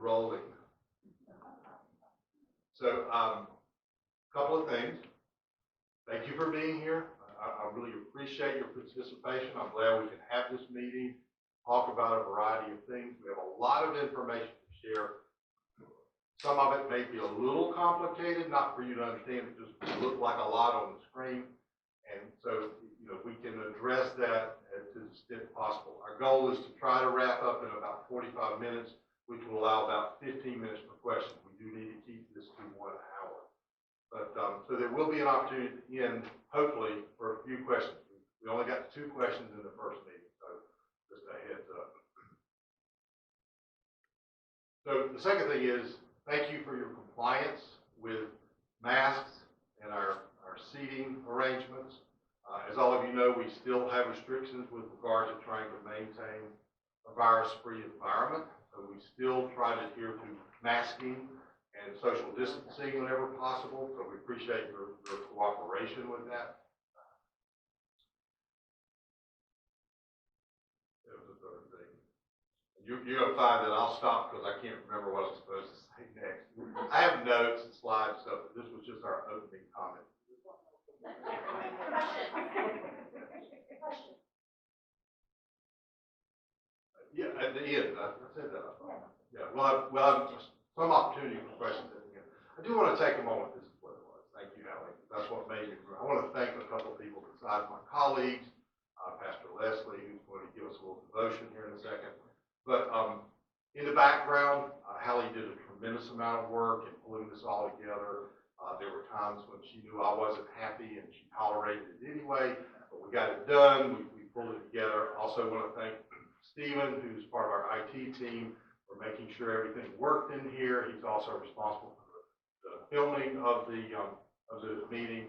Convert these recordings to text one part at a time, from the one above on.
rolling. So, a couple of things. Thank you for being here. I really appreciate your participation. I'm glad we can have this meeting, talk about a variety of things. We have a lot of information to share. Some of it may be a little complicated, not for you to understand, it just look like a lot on the screen. And so, we can address that to the extent possible. Our goal is to try to wrap up in about 45 minutes, which will allow about 15 minutes per question. We do need to keep this to 1 hour. But, so there will be an opportunity at the end, hopefully, for a few questions. We only got 2 questions in the first meeting, so just a heads up. So the second thing is, thank you for your compliance with masks and our seating arrangements. As all of you know, we still have restrictions with regard to trying to maintain a virus-free environment. So we still try to adhere to masking and social distancing whenever possible. So we appreciate your cooperation with that. That was the third thing. You're going to find that I'll stop because I can't remember what I'm supposed to say next. I have notes and slides and stuff, but this was just our opening comment. Yeah, at the end, I said that. Yeah, we'll have some opportunity for questions at the end. I do want to take a moment. This is what it was. Thank you, Allie. That's what made me. I want to thank a couple of people besides my colleagues, Pastor Leslie, who's going to give us a little devotion here in a second. But in the background, Hallie did a tremendous amount of work in pulling this all together. There were times when she knew I wasn't happy and she tolerated it anyway, but we got it done. We pulled it together. Also want to thank Stephen, who's part of our IT team, for making sure everything worked in here. He's also responsible for the filming of the meeting.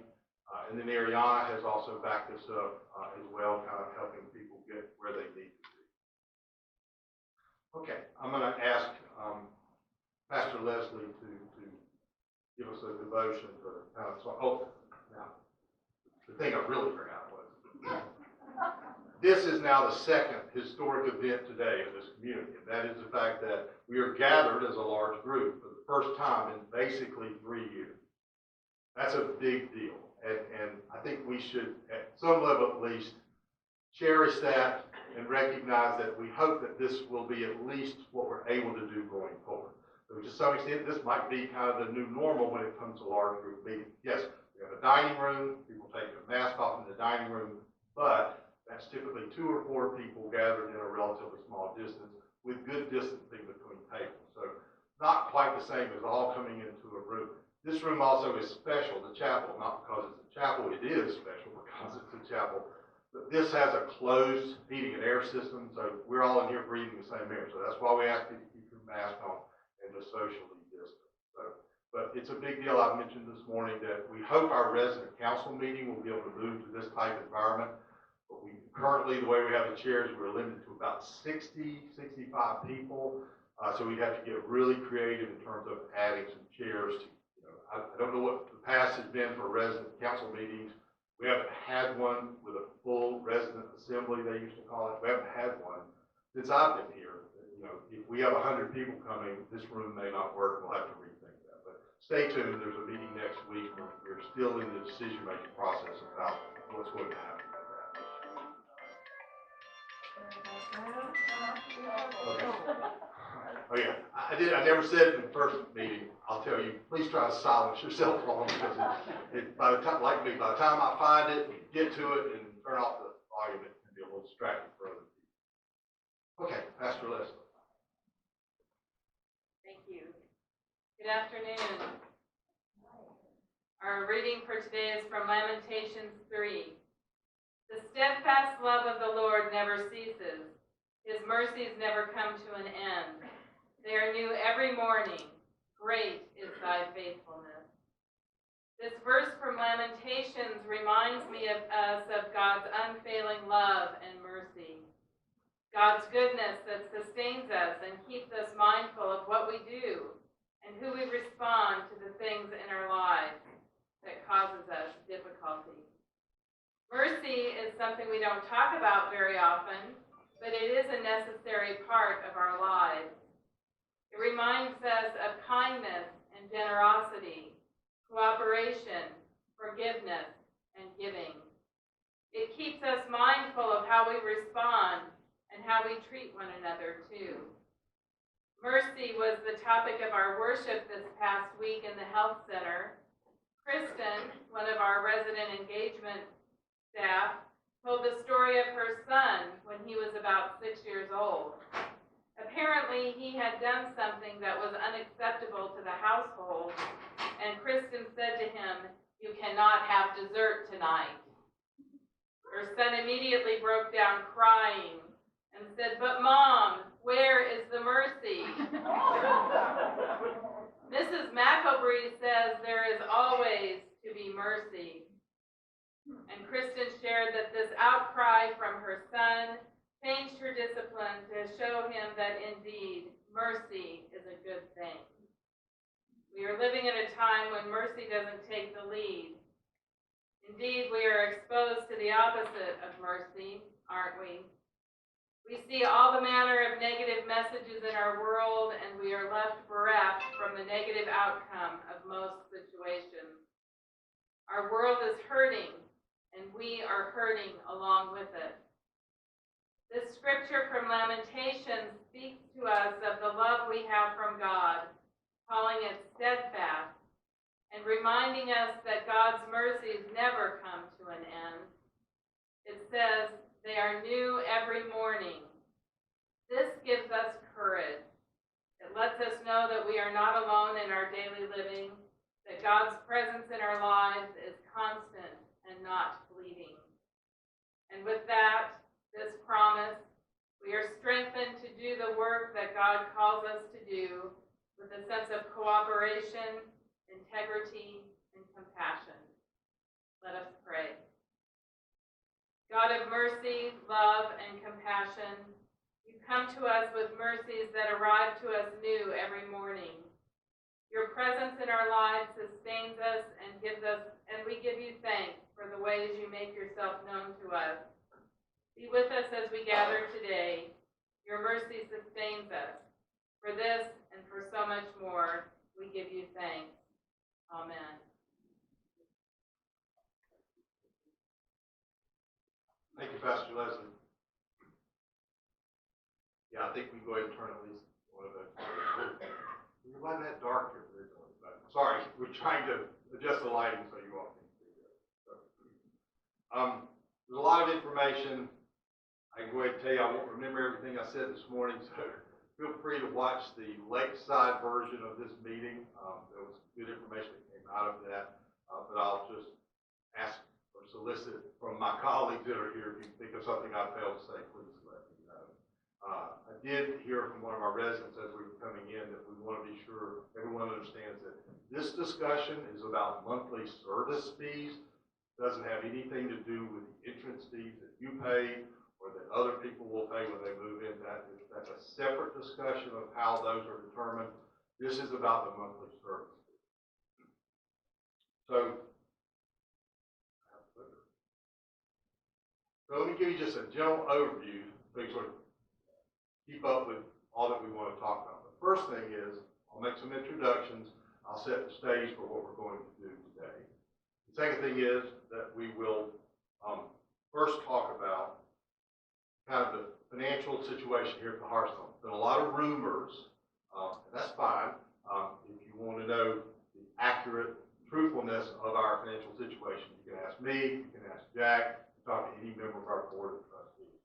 And then Ariana has also backed us up as well, kind of helping people get where they need to be. Okay, I'm going to ask Pastor Leslie to give us a devotion to kind of, now, the thing I really forgot was, this is now the second historic event today in this community, and that is the fact that we are gathered as a large group for the first time in basically 3 years. That's a big deal, and I think we should, at some level at least, cherish that and recognize that we hope that this will be at least what we're able to do going forward. So to some extent, this might be kind of the new normal when it comes to large group meetings. Yes, we have a dining room, people take their mask off in the dining room, but that's typically 2 or 4 people gathered in a relatively small distance with good distancing between tables. So not quite the same as all coming into a room. This room also is special, the chapel, not because it's a chapel, it is special because it's a chapel. But this has a closed heating and air system, so we're all in here breathing the same air. So that's why we ask you to keep your mask on and to socially distance. So, but it's a big deal. I've mentioned this morning that we hope our resident council meeting will be able to move to this type of environment. But we currently, the way we have the chairs, we're limited to about 60, 65 people. So we have to get really creative in terms of adding some chairs. I don't know what the past has been for resident council meetings. We haven't had one with a full resident assembly, they used to call it. We haven't had one since I've been here. If we have 100 people coming, this room may not work. We'll have to rethink that. But stay tuned. There's a meeting next week. We're still in the decision-making process about what's going to happen with that. Okay. Oh yeah, I never said it in the first meeting. I'll tell you, please try to silence your cell phone because by the time, like me, by the time I find it, get to it, and turn off the volume, it can be a little distracting for other people. Okay, Pastor Leslie. Thank you. Good afternoon. Our reading for today is from Lamentations 3. The steadfast love of the Lord never ceases. His mercies never come to an end. They are new every morning. Great is thy faithfulness. This verse from Lamentations reminds me of us of God's unfailing love and mercy. God's goodness that sustains us and keeps us mindful of what we do and who we respond to the things in our lives that causes us difficulty. Mercy is something we don't talk about very often, but it is a necessary part of our lives. It reminds of kindness and generosity, cooperation, forgiveness, and giving. It keeps us mindful of how we respond and how we treat one another, too. Mercy was the topic of our worship this past week in the Health Center. Kristen, one of our resident engagement staff, told the story of her son when he was about 6 years old. Apparently, he had done something that was unacceptable to the household, and Kristen said to him, "You cannot have dessert tonight." Her son immediately broke down crying and said, "But Mom, where is the mercy?" Mrs. McElbree says there is always to be mercy. And Kristen shared that this outcry from her son changed her discipline to show him that indeed mercy is a good thing. We are living in a time when mercy doesn't take the lead. Indeed, we are exposed to the opposite of mercy, aren't we? We see all the manner of negative messages in our world, and we are left bereft from the negative outcome of most situations. Our world is hurting, and we are hurting along with it. This scripture from Lamentations speaks to us of the love we have from God, calling it steadfast, and reminding us that God's mercies never come to an end. It says, "They are new every morning." This gives us courage. It lets us know that we are not alone in our daily living, that God's presence in our lives is constant and not fleeting. And with that, this promise, we are strengthened to do the work that God calls us to do with a sense of cooperation, integrity, and compassion. Let us pray. God of mercy, love, and compassion, you come to us with mercies that arrive to us new every morning. Your presence in our lives sustains us and we give you thanks for the ways you make yourself known to us. Be with us as we gather today. Your mercy sustains us. For this and for so much more, we give you thanks. Amen. Thank you, Pastor Leslie. Yeah, I think we can go ahead and turn at least one of those. You're letting that dark here. Sorry, we're trying to adjust the lighting so you all can see it. There's a lot of information. I can go ahead and tell you I won't remember everything I said this morning, so feel free to watch the lakeside version of this meeting. There was good information that came out of that, but I'll just ask or solicit from my colleagues that are here, if you think of something I failed to say, please let me know. I did hear from one of our residents as we were coming in that we want to be sure everyone understands that this discussion is about monthly service fees. It doesn't have anything to do with the entrance fees that you pay or that other people will pay when they move in. That's a separate discussion of how those are determined. This is about the monthly service fee. So let me give you just a general overview so you sort of keep up with all that we want to talk about. The first thing is I'll make some introductions. I'll set the stage for what we're going to do today. The second thing is that we will first talk about kind of the financial situation here at the Hearthstone. There's been a lot of rumors, and that's fine. If you want to know the accurate truthfulness of our financial situation, you can ask me, you can ask Jack, talk to any member of our board of trustees.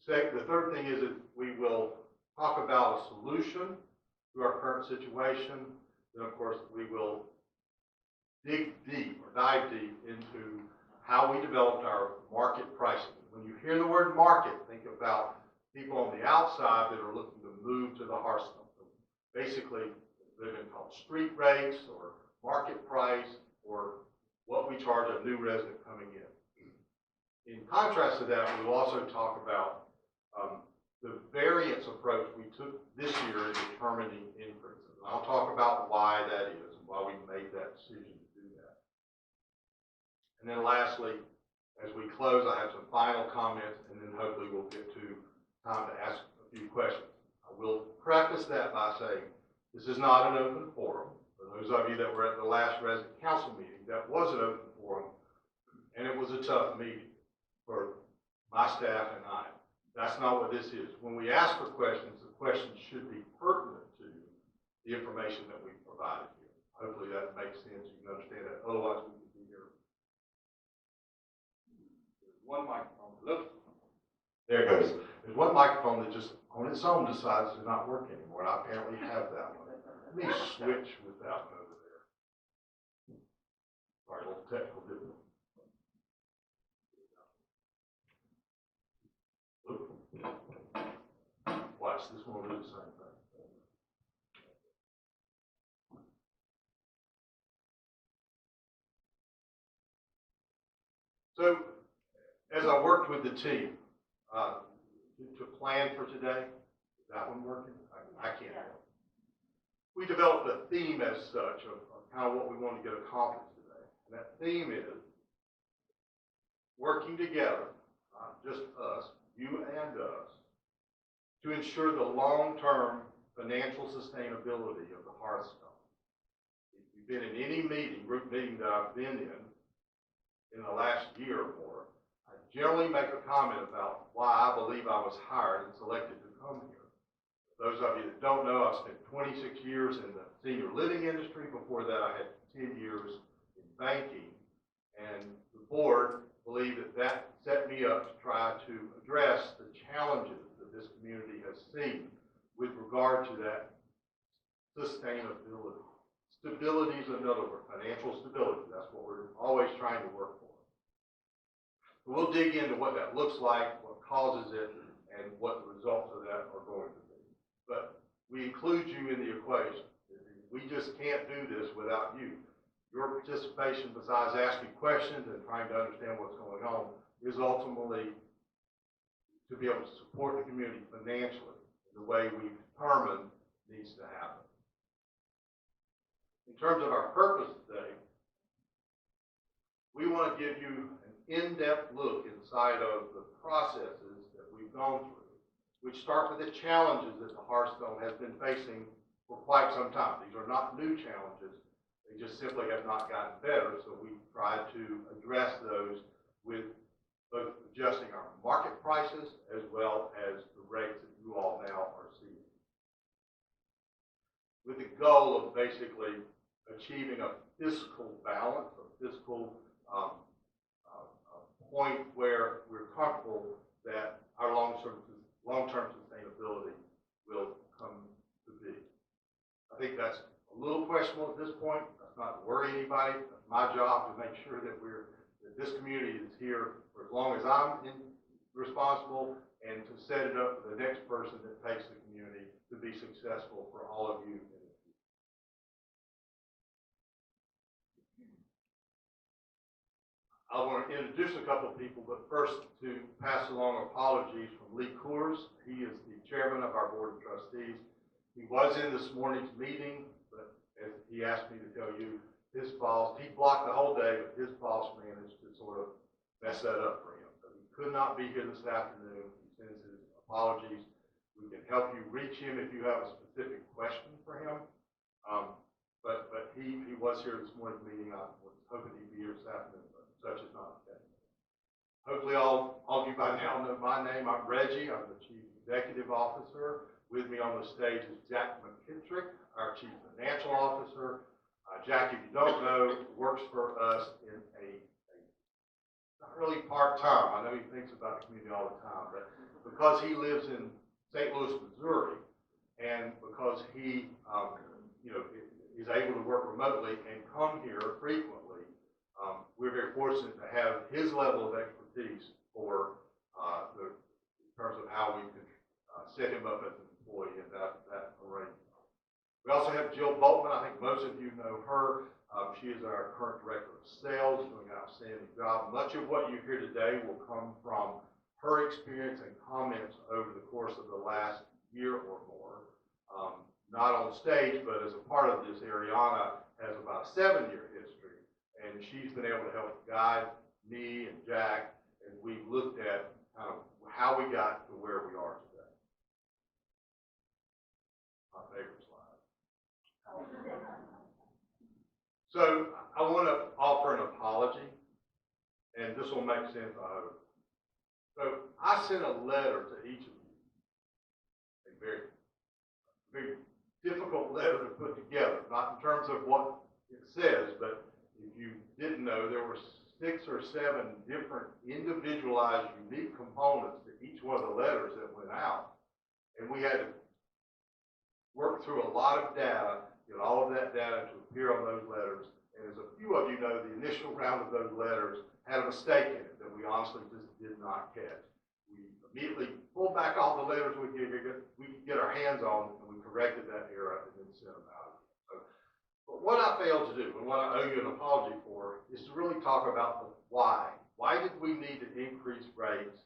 The third thing is that we will talk about a solution to our current situation. Then, of course, we will dive deep into how we developed our market pricing. When you hear the word market, think about people on the outside that are looking to move to the Hearthstone. Basically, they've been called street rates or market price or what we charge a new resident coming in. In contrast to that, we will also talk about the variance approach we took this year in determining increases. And I'll talk about why that is and why we made that decision to do that. And then lastly, as we close, I have some final comments, and then hopefully we'll get to time to ask a few questions. I will preface that by saying This is not an open forum. For those of you that were at the last resident council meeting, that was an open forum, and it was a tough meeting for my staff and I. That's not what this is. When we ask for questions, the questions should be pertinent to the information that we've provided here. Hopefully that makes sense. You can understand that. Otherwise, we could be here. There's one microphone. Look. There it goes. There's one microphone that just on its own decides to not work anymore, and I apparently have that one. Let me switch with that one over there. Sorry, a little technical difficulty. Watch, this one will do the same thing. So, as I worked with the team to plan for today, is that one working? I can't help. We developed a theme as such of kind of what we want to get accomplished today. And that theme is working together, not just us, you and us, to ensure the long-term financial sustainability of the Hearthstone. If you've been in any meeting, group meeting that I've been in the last year or more, I generally make a comment about why I believe I was hired and selected to come here. Those of you that don't know, I've spent 26 years in the senior living industry. Before that, I had 10 years in banking, and the board believed that that set me up to try to address the challenges that this community has seen with regard to that sustainability. Stability is another word, financial stability. That's what we're always trying to work for. We'll dig into what that looks like, what causes it, and what the results of that are going to be. But we include you in the equation. We just can't do this without you. Your participation, besides asking questions and trying to understand what's going on, is ultimately to be able to support the community financially in the way we've determined needs to happen. In terms of our purpose today, we want to give you an in-depth look inside of the processes that we've gone through, which start with the challenges that the Hearthstone has been facing for quite some time. These are not new challenges. They just simply have not gotten better, so we've tried to address those with both adjusting our market prices as well as the rates that you all now are seeing, with the goal of basically achieving a fiscal balance, a fiscal point where we're comfortable that our long-term sustainability will come to be. I think that's a little questionable at this point. That's not to worry anybody. That's my job to make sure that this community is here for as long as I'm responsible, and to set it up for the next person that takes the community to be successful for all of you. I want to introduce a couple of people, but first to pass along apologies from Lee Coors. He is the chairman of our board of trustees. He was in this morning's meeting, but as he asked me to tell you, his boss, he blocked the whole day, but his boss managed to sort of mess that up for him. So he could not be here this afternoon. He sends his apologies. We can help you reach him if you have a specific question for him. But he was here this morning's meeting. I was hoping he'd be here this afternoon. Such is not the case. Hopefully all of you by now know my name. I'm Reggie. I'm the Chief Executive Officer. With me on the stage is Jack McKittrick, our Chief Financial Officer. Jack, if you don't know, works for us in not really part-time. I know he thinks about the community all the time, but because he lives in St. Louis, Missouri, and because he is able to work remotely and come here frequently, we're very fortunate to have his level of expertise for in terms of how we can set him up as an employee in that arrangement. We also have Jill Boltman. I think most of you know her. She is our current director of sales, doing an outstanding job. Much of what you hear today will come from her experience and comments over the course of the last year or more. Not on stage, but as a part of this, Ariana has about a 7-year history. And she's been able to help guide me and Jack as we've looked at kind of how we got to where we are today. My favorite slide. So I want to offer an apology, and this will make sense, I hope. So I sent a letter to each of you, a very, very difficult letter to put together, not in terms of what it says, but if you didn't know, there were 6 or 7 different individualized, unique components to each one of the letters that went out. And we had to work through a lot of data, get all of that data to appear on those letters. And as a few of you know, the initial round of those letters had a mistake in it that we honestly just did not catch. We immediately pulled back all the letters we could get our hands on, and we corrected that error and then sent them out. So, but what I failed to do, and what I owe you an apology for, is to really talk about the why. Why did we need to increase rates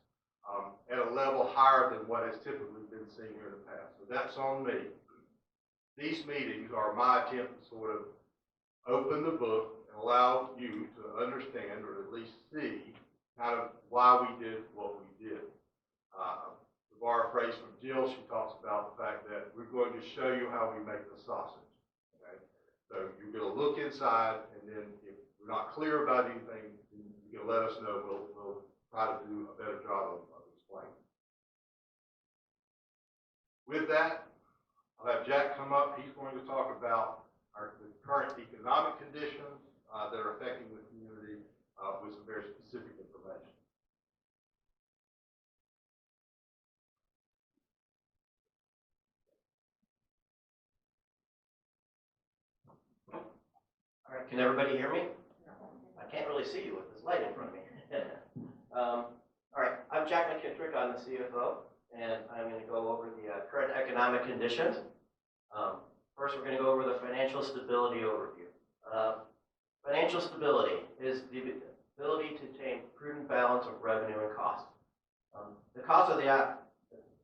at a level higher than what has typically been seen here in the past? So that's on me. These meetings are my attempt to sort of open the book and allow you to understand, or at least see, kind of why we did what we did. To borrow a phrase from Jill, she talks about the fact that we're going to show you how we make the sausage. Okay? So you're going to look inside, and then if we're not clear about anything, you can let us know. We'll try to do a better job of explaining. With that, I'll have Jack come up. He's going to talk about the current economic conditions that are affecting the community with some very specific information. All right, can everybody hear me? I can't really see you with this light in front of me. All right, I'm Jack McKittrick. I'm the CFO, and I'm going to go over the current economic conditions. First, we're going to go over the financial stability overview. Financial stability is the ability to attain prudent balance of revenue and cost. The cost of the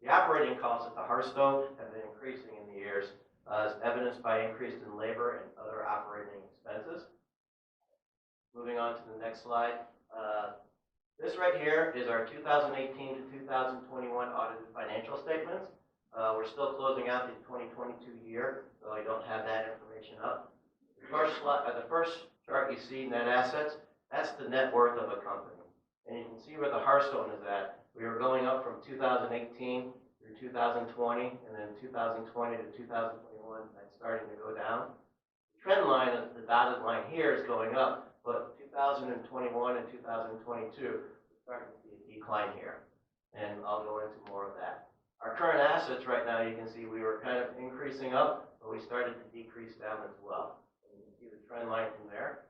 operating costs at the Hearthstone have been increasing in the years, as evidenced by increase in labor and other operating expenses. Moving on to the next slide. This right here is our 2018 to 2021 audited financial statements. We're still closing out the 2022 year, so I don't have that information up. The first chart you see, net assets, that's the net worth of a company. And you can see where the Hearthstone is at. We were going up from 2018 through 2020, and then 2020 to 2021, that's starting to go down. The trend line, the dotted line here, is going up, but 2021 and 2022, we're starting to see a decline here. And I'll go into more of that. Our current assets right now, you can see we were kind of increasing up, but we started to decrease down as well. And you can see the trend line from there.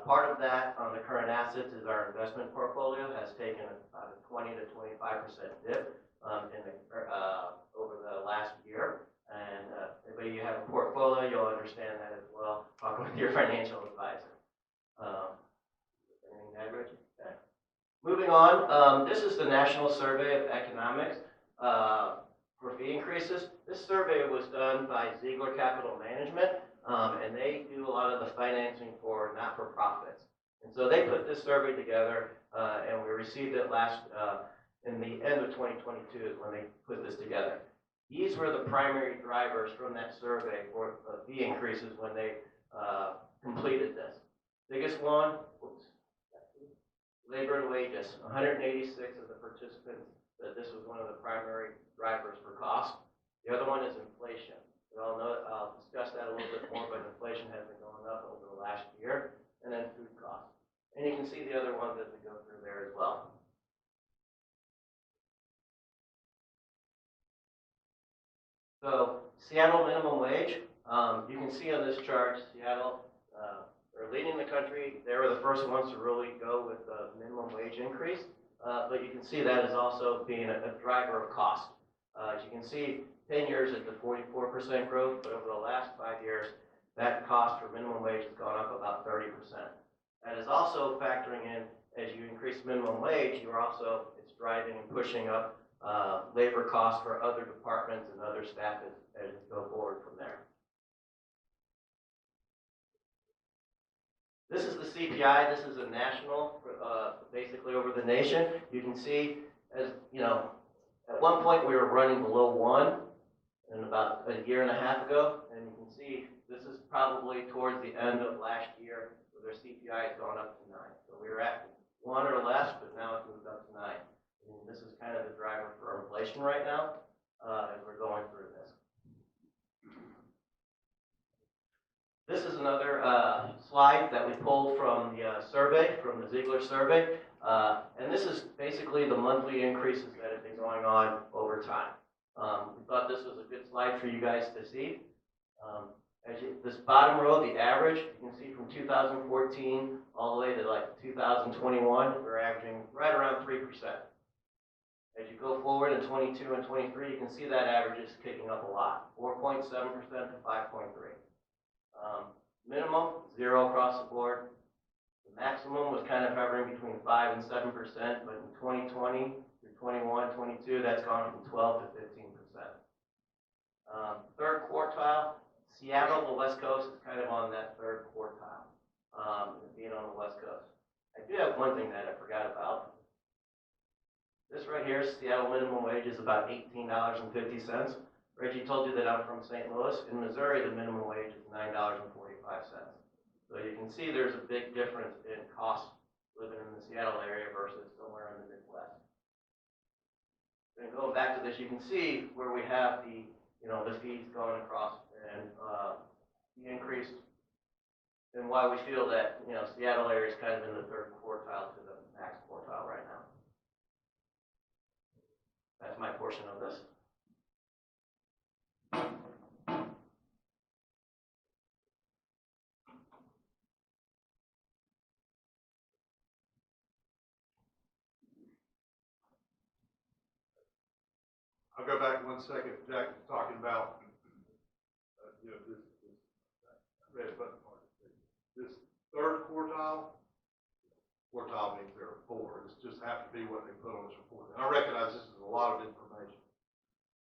Part of that on the current assets is our investment portfolio has taken about a 20 to 25% dip over the last year. And if you have a portfolio, you'll understand that as well. Talk with your financial advisor. Anything to add, Richard? Okay. Moving on, this is the National Survey of Economics for fee increases. This survey was done by Ziegler Capital Management, and they do a lot of the financing for not-for-profits. And so they put this survey together, and we received it in the end of 2022 is when they put this together. These were the primary drivers from that survey for fee increases when they completed this. Biggest one, labor and wages. 186 of the participants said this was one of the primary drivers for cost. The other one is inflation. We all know, I'll discuss that a little bit more, but inflation has been going up over the last year, and then food costs. And you can see the other ones as we go through there as well. So Seattle minimum wage, you can see on this chart, Seattle, they're leading the country. They were the first ones to really go with the minimum wage increase, but you can see that is also being a driver of cost. As you can see, 10 years at the 44% growth, but over the last 5 years, that cost for minimum wage has gone up about 30%. That is also factoring in, as you increase minimum wage, it's driving and pushing up labor costs for other departments and other staff as you go forward from there. This is the CPI. This is a national, basically over the nation. You can see, as you know, at one point we were running below 1. in about a year and a half ago, and you can see this is probably towards the end of last year, where their CPI has gone up to 9. So we were at 1 or less, but now it's moved up to 9. And this is kind of the driver for inflation right now, as we're going through this. This is another slide that we pulled from the survey, from the Ziegler survey, and this is basically the monthly increases that have been going on over time. We thought this was a good slide for you guys to see. This bottom row, the average, you can see from 2014 all the way to like 2021, we're averaging right around 3%. As you go forward in 22 and 23, you can see that average is kicking up a lot, 4.7% to 5.3. Minimum, 0 across the board. The maximum was kind of hovering between 5 and 7%, but in 2020 through 21, 22, that's gone from 12 to 15%. Third quartile, Seattle, the West Coast, is kind of on that third quartile, being on the West Coast. I do have one thing that I forgot about. This right here, Seattle minimum wage is about $18.50. Reggie told you that I'm from St. Louis. In Missouri, the minimum wage is $9.45. So you can see there's a big difference in cost living in the Seattle area versus somewhere in the Midwest. And going back to this, you can see where we have the fees going across and the increase, and why we feel that Seattle area is kind of in the third quartile to the max quartile right now. That's my portion of this. I'll go back 1 second. Jack was talking about, this red button part. This third quartile means there are 4. This just happens to be what they put on this report. And I recognize this is a lot of information.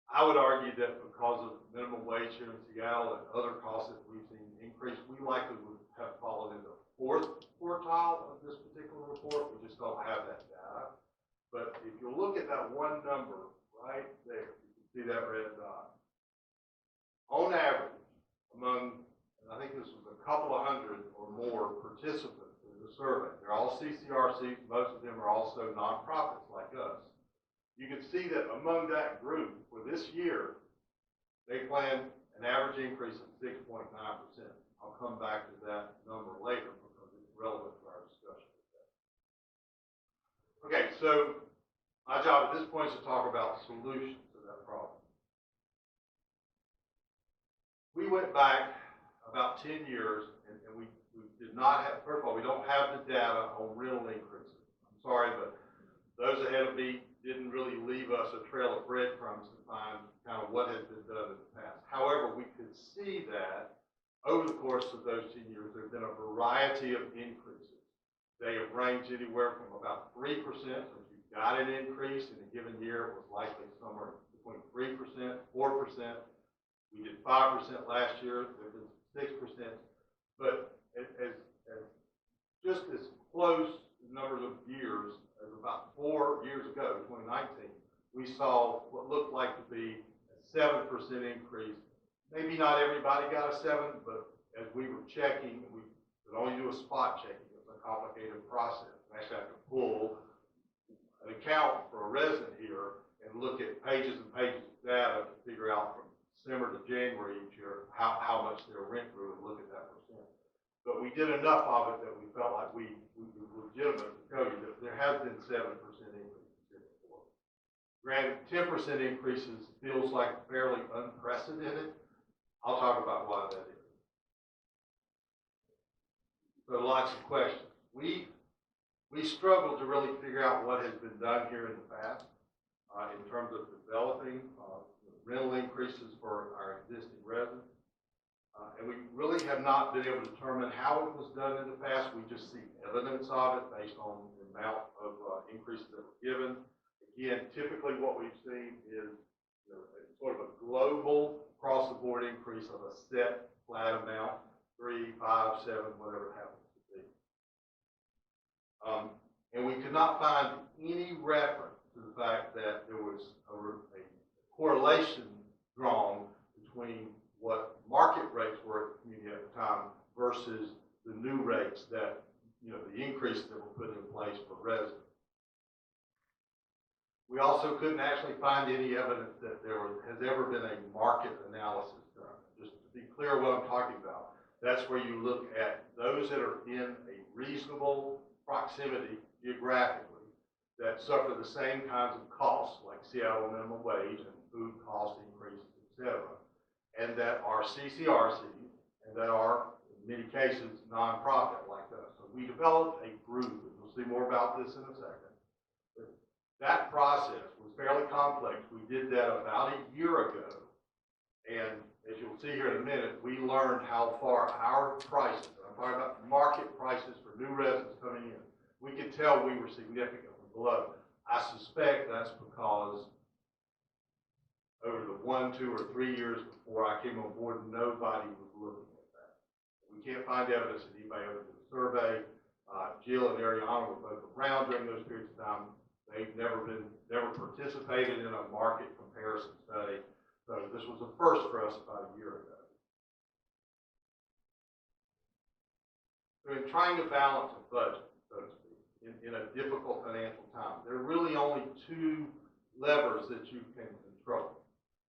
I would argue that because of minimum wage here in Seattle and other costs that we've seen increase, we likely would have fallen in the 4th quartile of this particular report. We just don't have that data. But if you look at that one number right there, you can see that red dot. On average, among, and I think this was a couple of hundred or more participants in the survey, they're all CCRCs, most of them are also nonprofits like us. You can see that among that group for this year, they plan an average increase of 6.9%. I'll come back to that number later because it's relevant to our discussion today. Okay, so my job at this point is to talk about solutions to that problem. We went back about 10 years, and we did not have, first of all, we don't have the data on rental increases. I'm sorry, but those ahead of me didn't really leave us a trail of breadcrumbs to find kind of what has been done in the past. However, we could see that over the course of those 10 years, there have been a variety of increases. They have ranged anywhere from about 3%, so if you got an increase in a given year, it was likely somewhere between 3%, 4%. We did 5% last year, there was 6%. But as just as close numbers of years as about 4 years ago, 2019, we saw what looked like to be a 7% increase. Maybe not everybody got a 7, but as we were checking, we could only do a spot checking. It's a complicated process. We actually have to pull an account for a resident here and look at pages and pages of data to figure out from December to January each year how much their rent grew and look at that percent. But we did enough of it that we felt like we were legitimate to tell you that there has been 7% increases here before. Granted, 10% increases feels like fairly unprecedented. I'll talk about why that is. So lots of questions. We struggled to really figure out what has been done here in the past in terms of developing rental increases for our existing residents. And we really have not been able to determine how it was done in the past. We just see evidence of it based on the amount of increases that were given. Again, typically what we've seen is sort of a global across-the-board increase of a set flat amount, 3, 5, 7, whatever it happens to be. And we could not find any reference to the fact that there was a correlation drawn rates that, the increase that were put in place for residents. We also couldn't actually find any evidence that there has ever been a market analysis done. Just to be clear what I'm talking about, that's where you look at those that are in a reasonable proximity geographically that suffer the same kinds of costs, like Seattle minimum wage and food cost increases, etc., and that are CCRCs and that are, in many cases, nonprofit like us. So we developed a group, and we'll see more about this in a second. But that process was fairly complex. We did that about a year ago, and as you'll see here in a minute, we learned how far our prices, I'm talking about market prices for new residents coming in, we could tell we were significantly below. I suspect that's because over the 1, 2, or 3 years before I came on board, nobody was looking at that. We can't find evidence that anybody ever did a survey. Jill and Ariana were both around during those periods of time. They've never participated in a market comparison study. So this was a first for us about a year ago. So in trying to balance a budget, so to speak, in a difficult financial time, there are really only two levers that you can control.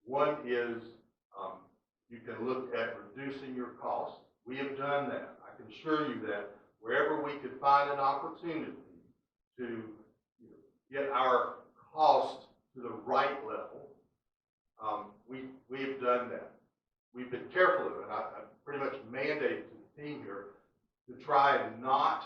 One is you can look at reducing your costs. We have done that. I can assure you that wherever we could find an opportunity to get our costs to the right level, we have done that. We've been careful of it. I pretty much mandated to the team here to try and not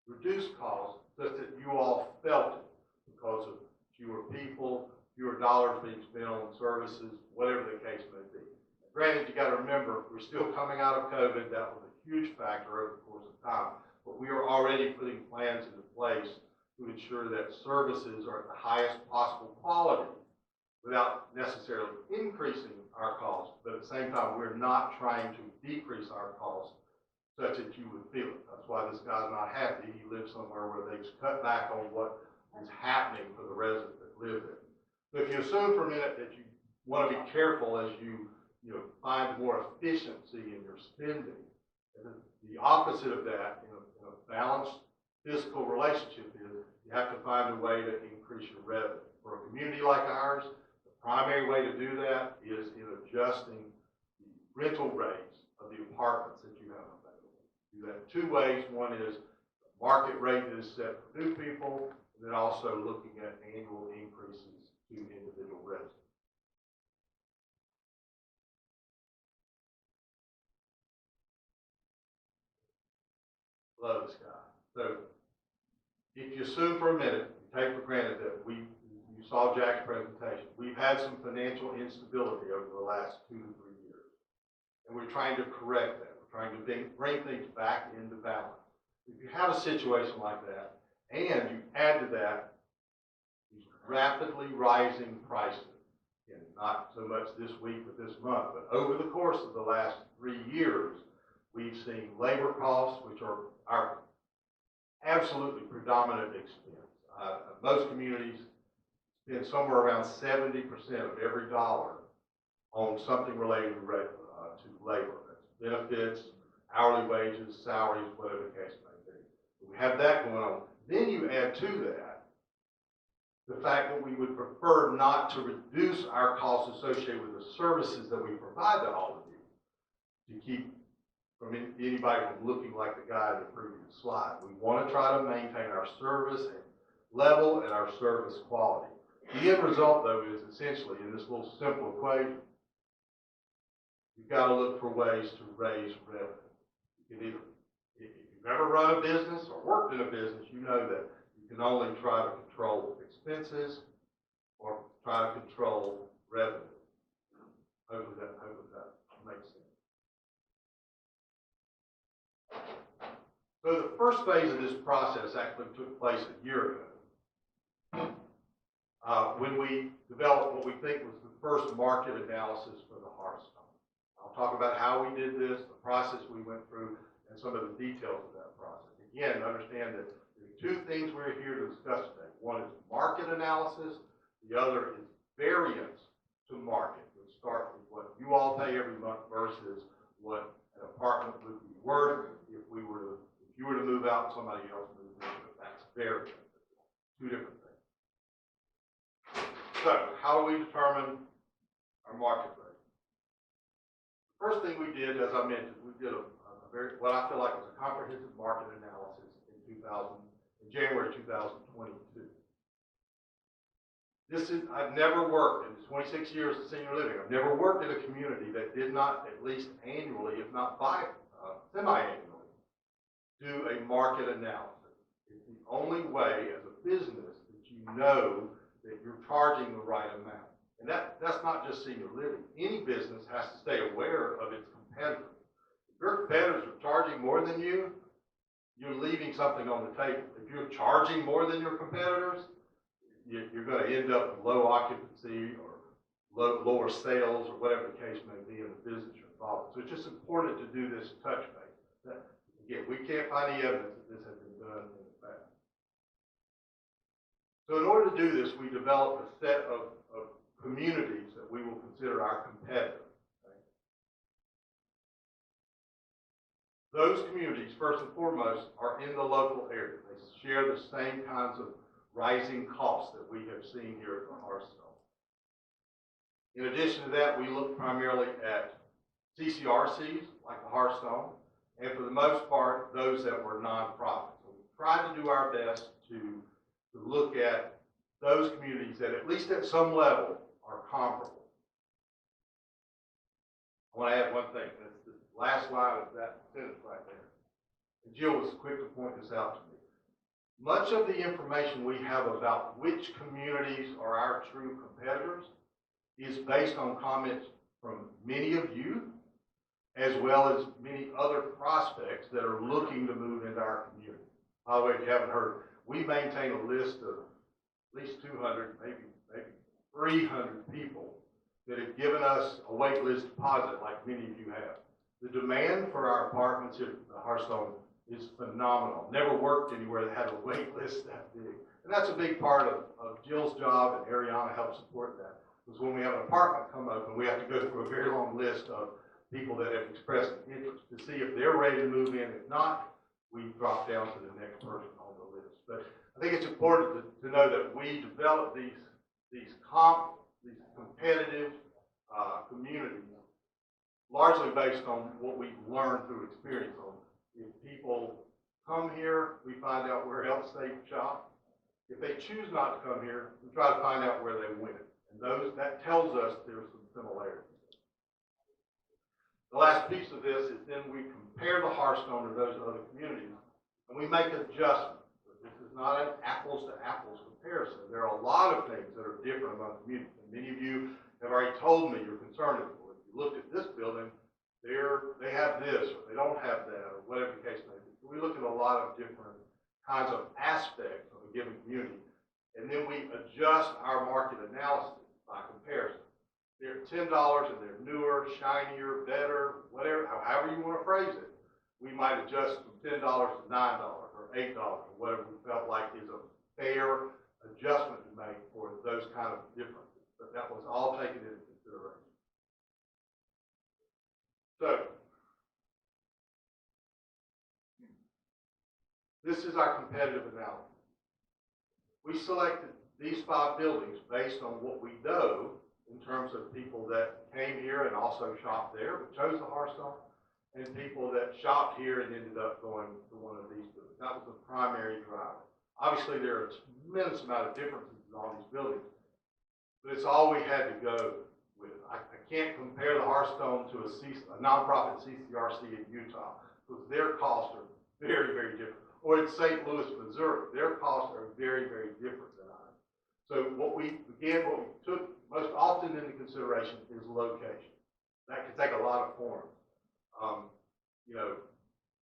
reduce costs such that you all felt it because of fewer people, fewer dollars being spent on services, whatever the case may be. Granted, you got to remember, we're still coming out of COVID. That was a huge factor over the course of time. But we are already putting plans into place to ensure that services are at the highest possible quality without necessarily increasing our costs. But at the same time, we're not trying to decrease our costs such that you would feel it. That's why this guy's not happy. He lives somewhere where they've cut back on what is happening for the residents that live there. So if you assume for a minute that you want to be careful as you find more efficiency in your spending, and the opposite of that in a balanced fiscal relationship is you have to find a way to increase your revenue. For a community like ours, the primary way to do that is in adjusting the rental rates of the apartments that you have available. Do that in two ways. One is the market rate that is set for new people, and then also looking at annual increases to individual residents. Love this guy. So if you assume for a minute, you take for granted that you saw Jack's presentation, we've had some financial instability over the last 2 to 3 years. And we're trying to correct that. We're trying to bring things back into balance. If you have a situation like that, and you add to that these rapidly rising prices, and not so much this week or this month, but over the course of the last 3 years, we've seen labor costs, which are our absolutely predominant expense. Most communities spend somewhere around 70% of every dollar on something related to labor. That's benefits, hourly wages, salaries, whatever the case may be. We have that going on. Then you add to that the fact that we would prefer not to reduce our costs associated with the services that we provide to all of you to keep anybody from looking like the guy in the previous slide. We want to try to maintain our service level and our service quality. The end result, though, is essentially in this little simple equation, you've got to look for ways to raise revenue. You can either, if you've ever run a business or worked in a business, you know that you can only try to control expenses or try to control revenue. Hopefully that makes sense. So the first phase of this process actually took place a year ago when we developed what we think was the first market analysis for the Hearthstone. I'll talk about how we did this, the process we went through, and some of the details of that process. Again, understand that there are two things we're here to discuss today. One is market analysis. The other is variance to market, which starts with what you all pay every month versus what an apartment would be worth if you were to move out and somebody else moved in, but that's very two different things. So, how do we determine our market rate? First thing we did, as I mentioned, we did a very, what I feel like was a comprehensive market analysis in January 2022. I've never worked in 26 years of senior living. I've never worked in a community that did not at least annually, if not semi-annually, do a market analysis. It's the only way as a business that you know that you're charging the right amount. And that's not just senior living. Any business has to stay aware of its competitors. If your competitors are charging more than you, you're leaving something on the table. If you're charging more than your competitors, you're going to end up with low occupancy or lower sales or whatever the case may be in the business you're involved in. So it's just important to do this touch base. Again, we can't find any evidence that this has been done in the past. So in order to do this, we developed a set of communities that we will consider our competitors. Okay? Those communities, first and foremost, are in the local area. They share the same kinds of rising costs that we have seen here at the Hearthstone. In addition to that, we look primarily at CCRCs, like the Hearthstone, and for the most part, those that were nonprofit. So we tried to do our best to look at those communities that, at least at some level, are comparable. I want to add one thing. That's the last line of that sentence right there. And Jill was quick to point this out to me. Much of the information we have about which communities are our true competitors is based on comments from many of you, as well as many other prospects that are looking to move into our community. By the way, if you haven't heard, we maintain a list of at least 200, maybe 300 people that have given us a wait list deposit like many of you have. The demand for our apartments at the Hearthstone is phenomenal. Never worked anywhere that had a wait list that big. And that's a big part of Jill's job, and Ariana helps support that. Because when we have an apartment come open, we have to go through a very long list of people that have expressed an interest to see if they're ready to move in. If not, we drop down to the next person on the list. But I think it's important to know that we develop these competitive communities largely based on what we've learned through experience. If people come here, we find out where else they shop. If they choose not to come here, we try to find out where they went. And that tells us there's some similarities. The last piece of this is then we compare the Hearthstone to those other communities, and we make adjustments. This is not an apples to apples comparison. There are a lot of things that are different among communities. And many of you have already told me you're concerned with. Well, if you looked at this building, they have this, or they don't have that, or whatever the case may be. So we look at a lot of different kinds of aspects of a given community, and then we adjust our market analysis by comparison. They're $10 and they're newer, shinier, better, whatever, however you want to phrase it. We might adjust from $10 to $9 or $8 or whatever we felt like is a fair adjustment to make for those kind of differences. But that was all taken into consideration. So, this is our competitive analysis. We selected these 5 buildings based on what we know in terms of people that came here and also shopped there, but chose the Hearthstone, and people that shopped here and ended up going to one of these buildings. That was the primary driver. Obviously, there are a tremendous amount of differences in all these buildings, but it's all we had to go with. I can't compare the Hearthstone to a nonprofit CCRC in Utah, because their costs are very, very different. Or in St. Louis, Missouri, their costs are very, very different than ours. So what we took most often into consideration is location. That can take a lot of forms.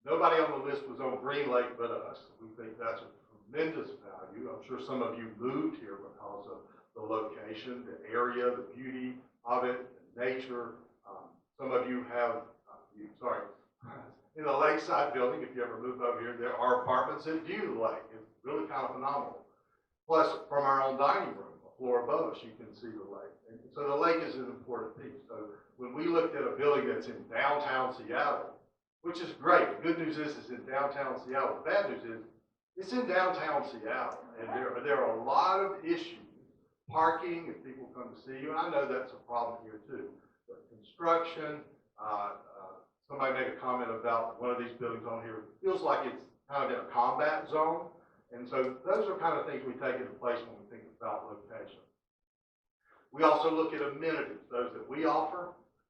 Nobody on the list was on Green Lake but us. We think that's a tremendous value. I'm sure some of you moved here because of the location, the area, the beauty of it, the nature. Some of you have, in the Lakeside building, if you ever move over here, there are apartments that view the lake. It's really kind of phenomenal. Plus, from our own dining room, a floor above us, you can see the lake. And so the lake is an important piece. So when we looked at a building that's in downtown Seattle, which is great. The good news is it's in downtown Seattle. The bad news is it's in downtown Seattle, and there are a lot of issues. Parking, if people come to see you, and I know that's a problem here too. But construction, somebody made a comment about one of these buildings on here. It feels like it's kind of in a combat zone. And so those are kind of things we take into place when we think about location. We also look at amenities, those that we offer,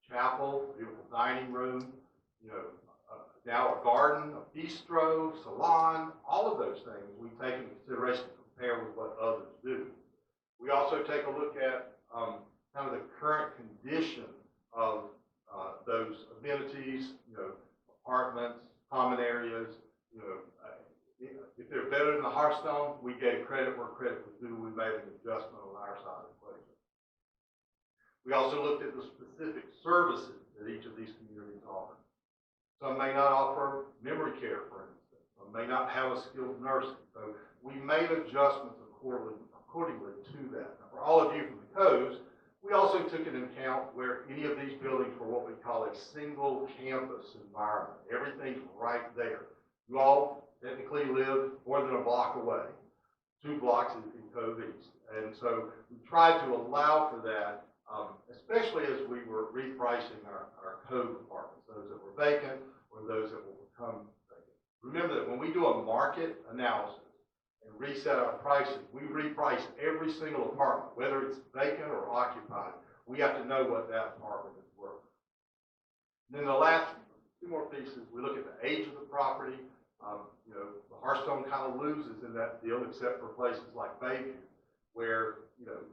chapel, beautiful dining room, now a garden, a bistro, salon, all of those things we take into consideration to compare with what others do. We also take a look at kind of the current condition of those amenities, apartments, common areas. If they're better than the Hearthstone, we gave credit where credit was due. We made an adjustment on our side of the equation. We also looked at the specific services that each of these communities offer. Some may not offer memory care, for instance. Some may not have a skilled nursing. So we made adjustments accordingly to that. Now, for all of you from the Coves, we also took into account where any of these buildings were what we call a single campus environment. Everything's right there. You all technically live more than a block away, 2 blocks in Cove East. And so we tried to allow for that, especially as we were repricing our Cove apartments, those that were vacant or those that will become vacant. Remember that when we do a market analysis, and reset our pricing, we reprice every single apartment, whether it's vacant or occupied. We have to know what that apartment is worth. And then the last 2 more pieces, we look at the age of the property. The Hearthstone kind of loses in that deal, except for places like Bayview, where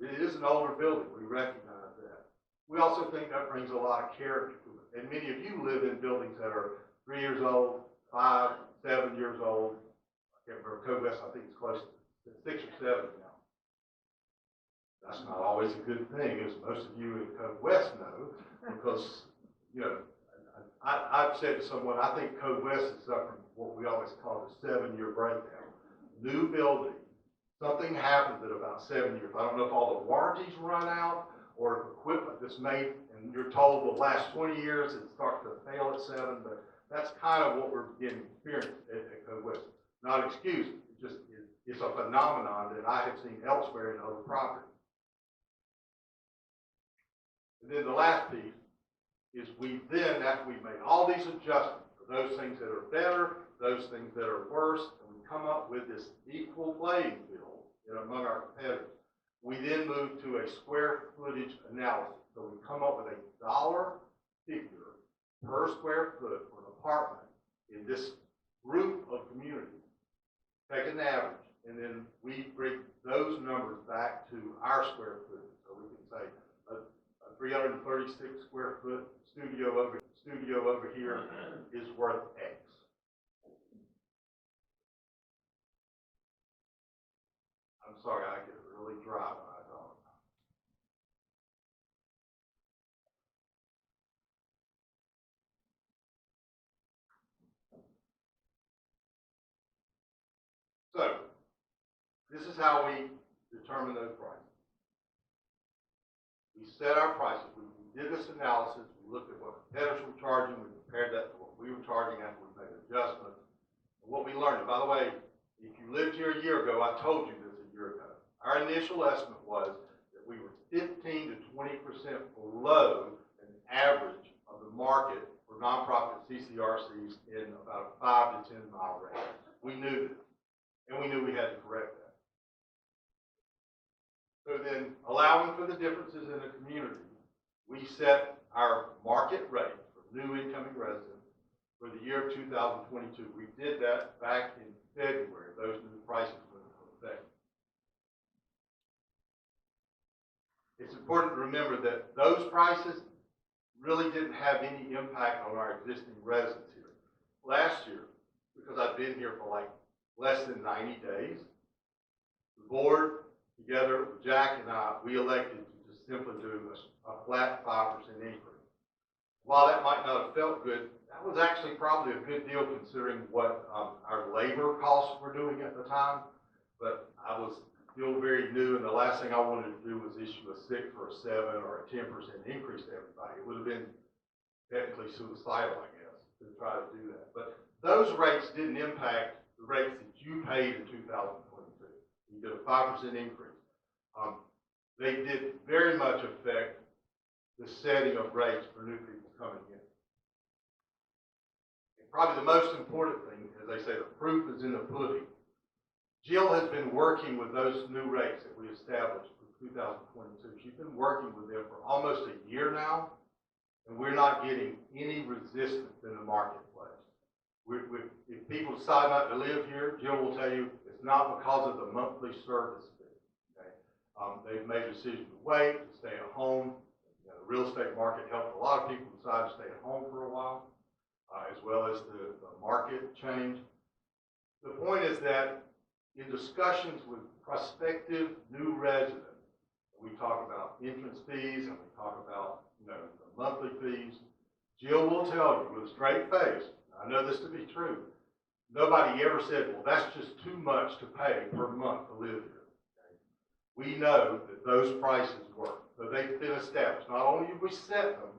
it is an older building. We recognize that. We also think that brings a lot of character to it. And many of you live in buildings that are 3 years old, 5, 7 years old. I can't remember, Cove West, I think it's close to 6 or 7 now. That's not always a good thing, as most of you in Cove West know, because, I've said to someone, I think Cove West is suffering what we always call the 7-year breakdown. New building, something happens at about 7 years. I don't know if all the warranties run out, or if equipment that's made, and you're told the last 20 years it starts to fail at 7, but that's kind of what we're beginning to experience at Cove West. Not an excuse, it's a phenomenon that I have seen elsewhere in other properties. And then the last piece is we then, after we've made all these adjustments for those things that are better, those things that are worse, and we come up with this equal playing field among our competitors, we then move to a square footage analysis. So we come up with a dollar figure per square foot for an apartment in this group of communities. Take an average, and then we bring those numbers back to our square footage. So we can say a 336 square foot studio over here is worth X. I'm sorry, I get really dry when I talk. So, this is how we determine those prices. We set our prices. We did this analysis. We looked at what competitors were charging. We compared that to what we were charging after we made adjustments. And what we learned, and by the way, if you lived here a year ago, I told you this a year ago. Our initial estimate was that we were 15 to 20% below an average of the market for nonprofit CCRCs in about a 5 to 10 mile range. We knew this, and we knew we had to correct that. So then, allowing for the differences in the community, we set our market rate for new incoming residents for the year of 2022. We did that back in February. Those new prices went into effect. It's important to remember that those prices really didn't have any impact on our existing residents here. Last year, because I've been here for like less than 90 days, the board, together with Jack and I, we elected to just simply do a flat 5% increase. While that might not have felt good, that was actually probably a good deal considering what our labor costs were doing at the time. But I was still very new, and the last thing I wanted to do was issue a 6 or a 7 or a 10% increase to everybody. It would have been technically suicidal, I guess, to try to do that. But those rates didn't impact the rates that you paid in 2022. You did a 5% increase. They did very much affect the setting of rates for new people coming in. And probably the most important thing, as they say, the proof is in the pudding. Jill has been working with those new rates that we established for 2022. She's been working with them for almost a year now, and we're not getting any resistance in the marketplace. If people decide not to live here, Jill will tell you it's not because of the monthly service fee. Okay? They've made a decision to wait, to stay at home. You know, the real estate market helped a lot of people decide to stay at home for a while, as well as the market change. The point is that in discussions with prospective new residents, we talk about entrance fees and we talk about, you know, the monthly fees. Jill will tell you with a straight face, I know this to be true, nobody ever said, well, that's just too much to pay per month to live here. Okay? We know that those prices work. So they've been established. Not only did we set them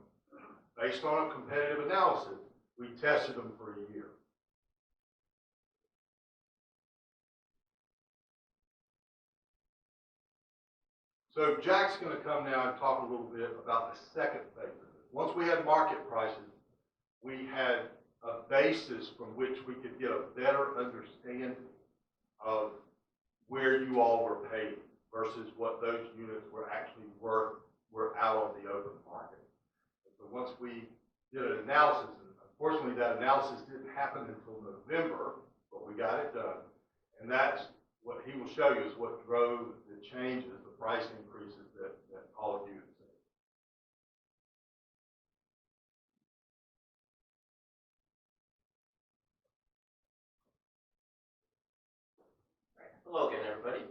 based on a competitive analysis, we tested them for a year. So Jack's going to come now and talk a little bit about the second phase of it. Once we had market prices, we had a basis from which we could get a better understanding of where you all were paid versus what those units were actually worth were out on the open market. So once we did an analysis, and unfortunately that analysis didn't happen until November, but we got it done. And that's what he will show you is what drove the changes, the price increases that all of you have seen. Hello again, everybody.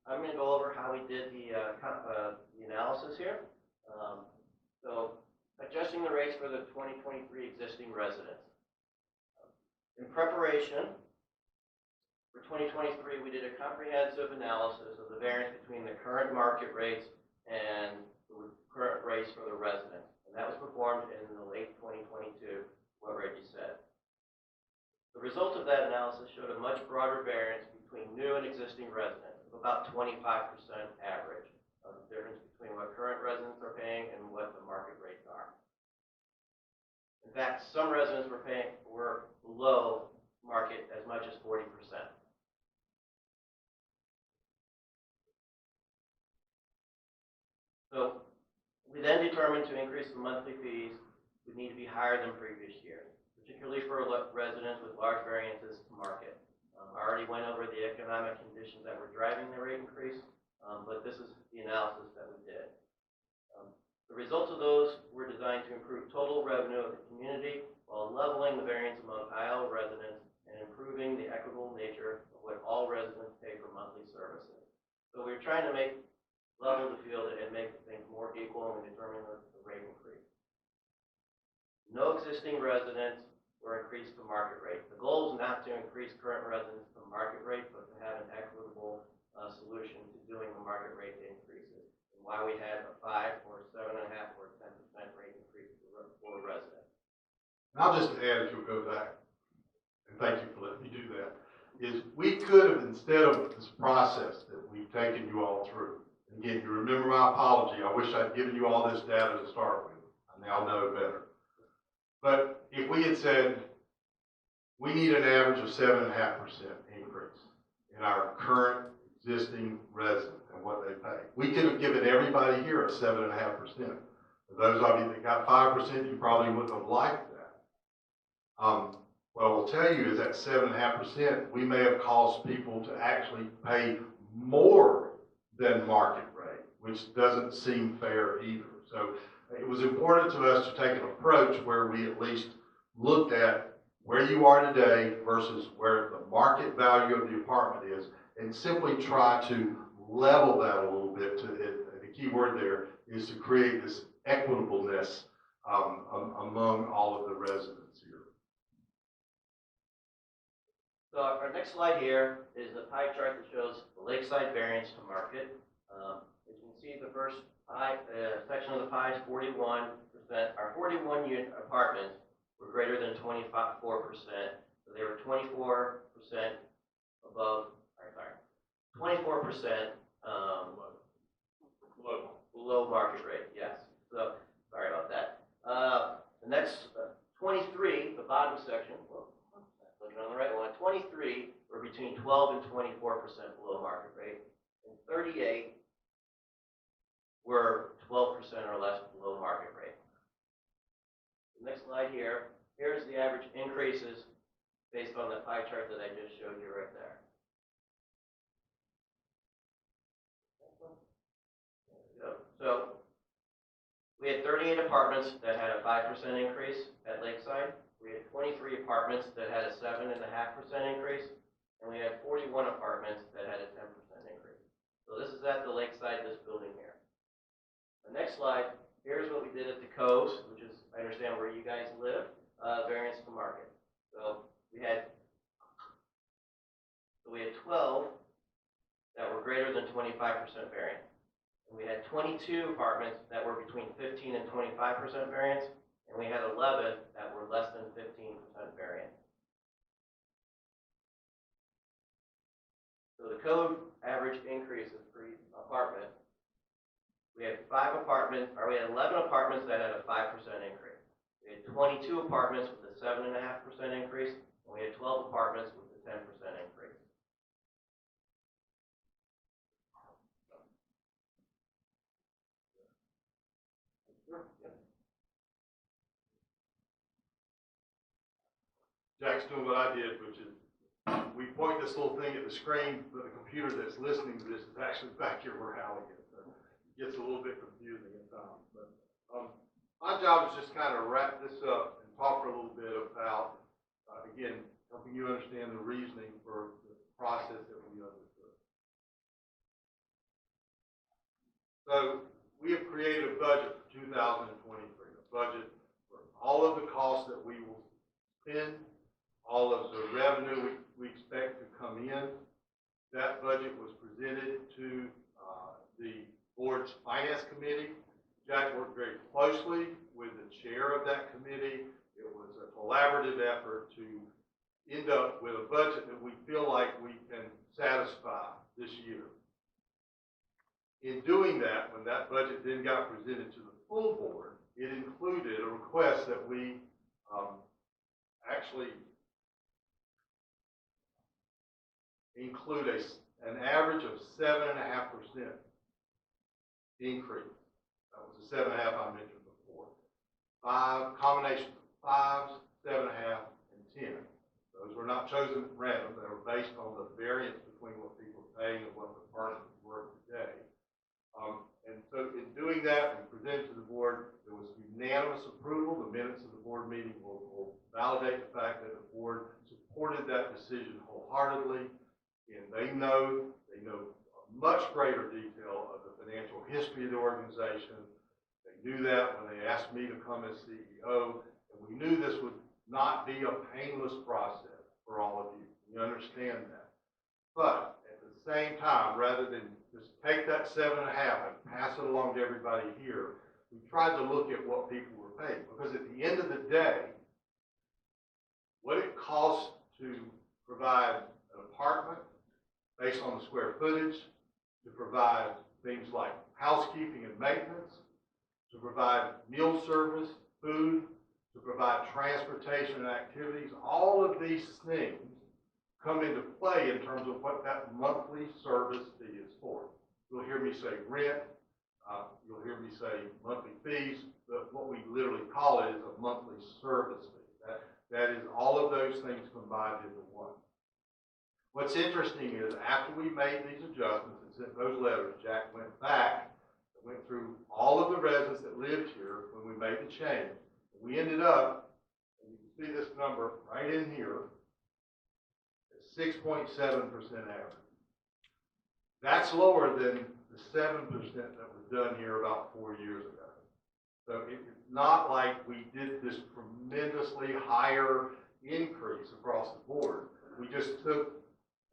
I'm going to go over how we did the analysis here. So, adjusting the rates for the 2023 existing residents. In preparation for 2023, we did a comprehensive analysis of the variance between the current market rates and the current rates for the residents. And that was performed in the late 2022, what Reggie said. The result of that analysis showed a much broader variance between new and existing residents, of about 25% average of the difference between what current residents are paying and what the market rates are. In fact, some residents were below market as much as 40%. So we then determined to increase the monthly fees would need to be higher than previous years, particularly for residents with large variances to market. I already went over the economic conditions that were driving the rate increase, but this is the analysis that we did. The results of those were designed to improve total revenue of the community while leveling the variance among IL residents and improving the equitable nature of what all residents pay for monthly services. So we were trying to level the field and make things more equal when we determine the rate increase. No existing residents were increased to market rate. The goal is not to increase current residents to market rate, but to have an equitable solution to doing the market rate increases. And why we had a 5 or 7.5 or 10% rate increase for residents. And I'll just add, if you'll go back, and thank you for letting me do that, is we could have, instead of this process that we've taken you all through, and again, you remember my apology, I wish I'd given you all this data to start with. I now know better. But if we had said, we need an average of 7.5% increase in our current existing residents and what they pay, we could have given everybody here a 7.5%. For those of you that got 5%, you probably wouldn't have liked that. What I will tell you is that 7.5%, we may have caused people to actually pay more than market rate, which doesn't seem fair either. So it was important to us to take an approach where we at least looked at where you are today versus where the market value of the apartment is, and simply try to level that a little bit. The key word there is to create this equitableness among all of the residents here. So our next slide here is a pie chart that shows the lakeside variance to market. As you can see, the first pie, section of the pie is 41%. Our 41 unit apartments were greater than 24%. So they were 24% above, 24% below market rate, yes. So, sorry about that. The next 23, the bottom section, well, looking on the right one, 23 were between 12 and 24% below market rate, and 38 were 12% or less below market rate. The next slide here, here's the average increases based on the pie chart that I just showed you right there. So we had 38 apartments that had a 5% increase at Lakeside. We had 23 apartments that had a 7.5% increase, and we had 41 apartments that had a 10% increase. So this is at the Lakeside, this building here. The next slide, here's what we did at the Coves, which is, I understand, where you guys live, variance to market. So we had 12 that were greater than 25% variance. And we had 22 apartments that were between 15 and 25% variance, and we had 11 that were less than 15% variance. So the code average increases per apartment. We had 11 apartments that had a 5% increase. We had 22 apartments with a 7.5% increase, and we had 12 apartments with a 10% increase. Jack's doing what I did, which is we point this little thing at the screen, but the computer that's listening to this is actually back here where Hallie is. So it gets a little bit confusing at times. But my job is just kind of wrap this up and talk for a little bit about, again, helping you understand the reasoning for the process that we undertook. So we have created a budget for 2023, a budget for all of the costs that we will spend, all of the revenue we expect to come in. That budget was presented to the board's finance committee. Jack worked very closely with the chair of that committee. It was a collaborative effort to end up with a budget that we feel like we can satisfy this year. In doing that, when that budget then got presented to the full board, it included a request that we actually include an average of 7.5% increase. That was the 7.5 I mentioned before. Combinations of 5s, 7.5, and 10. Those were not chosen at random. They were based on the variance between what people are paying and what the apartments were today. And so in doing that, we presented to the board, there was unanimous approval. The minutes of the board meeting will validate the fact that the board supported that decision wholeheartedly. And they know a much greater detail of the financial history of the organization. They knew that when they asked me to come as CEO, and we knew this would not be a painless process for all of you. We understand that. But at the same time, rather than just take that 7.5 and pass it along to everybody here, we tried to look at what people were paying. Because at the end of the day, what it costs to provide an apartment based on the square footage, to provide things like housekeeping and maintenance, to provide meal service, food, to provide transportation and activities, all of these things come into play in terms of what that monthly service fee is for. You'll hear me say rent, you'll hear me say monthly fees, but what we literally call it is a monthly service fee. That is all of those things combined into one. What's interesting is after we made these adjustments and sent those letters, Jack went back and went through all of the residents that lived here when we made the change. We ended up, and you can see this number right in here, at 6.7% average. That's lower than the 7% that was done here about 4 years ago. So it's not like we did this tremendously higher increase across the board. We just took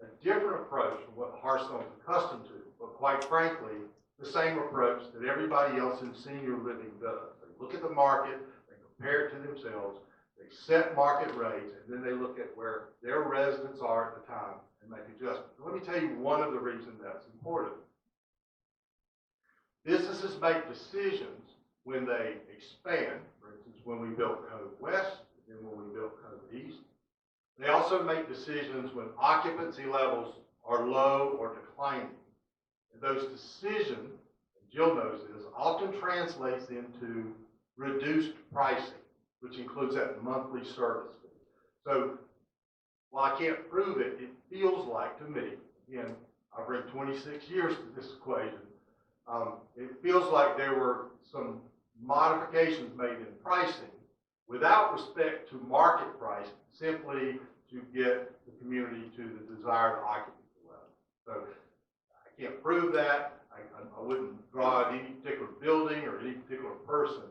a different approach from what Hearthstone's accustomed to, but quite frankly, the same approach that everybody else in senior living does. They look at the market, they compare it to themselves, They set market rates, and then they look at where their residents are at the time and make adjustments. Let me tell you one of the reasons that's important. Businesses make decisions when they expand. For instance, when we built Cove West, and then when we built Cove East. They also make decisions when occupancy levels are low or declining. And those decisions, and Jill knows this, often translates into reduced pricing, which includes that monthly service fee. So while I can't prove it, it feels like to me, again, I bring 26 years to this equation, it feels like there were some modifications made in pricing without respect to market price, simply to get the community to the desired occupancy level. So I can't prove that. I wouldn't draw out any particular building or any particular person.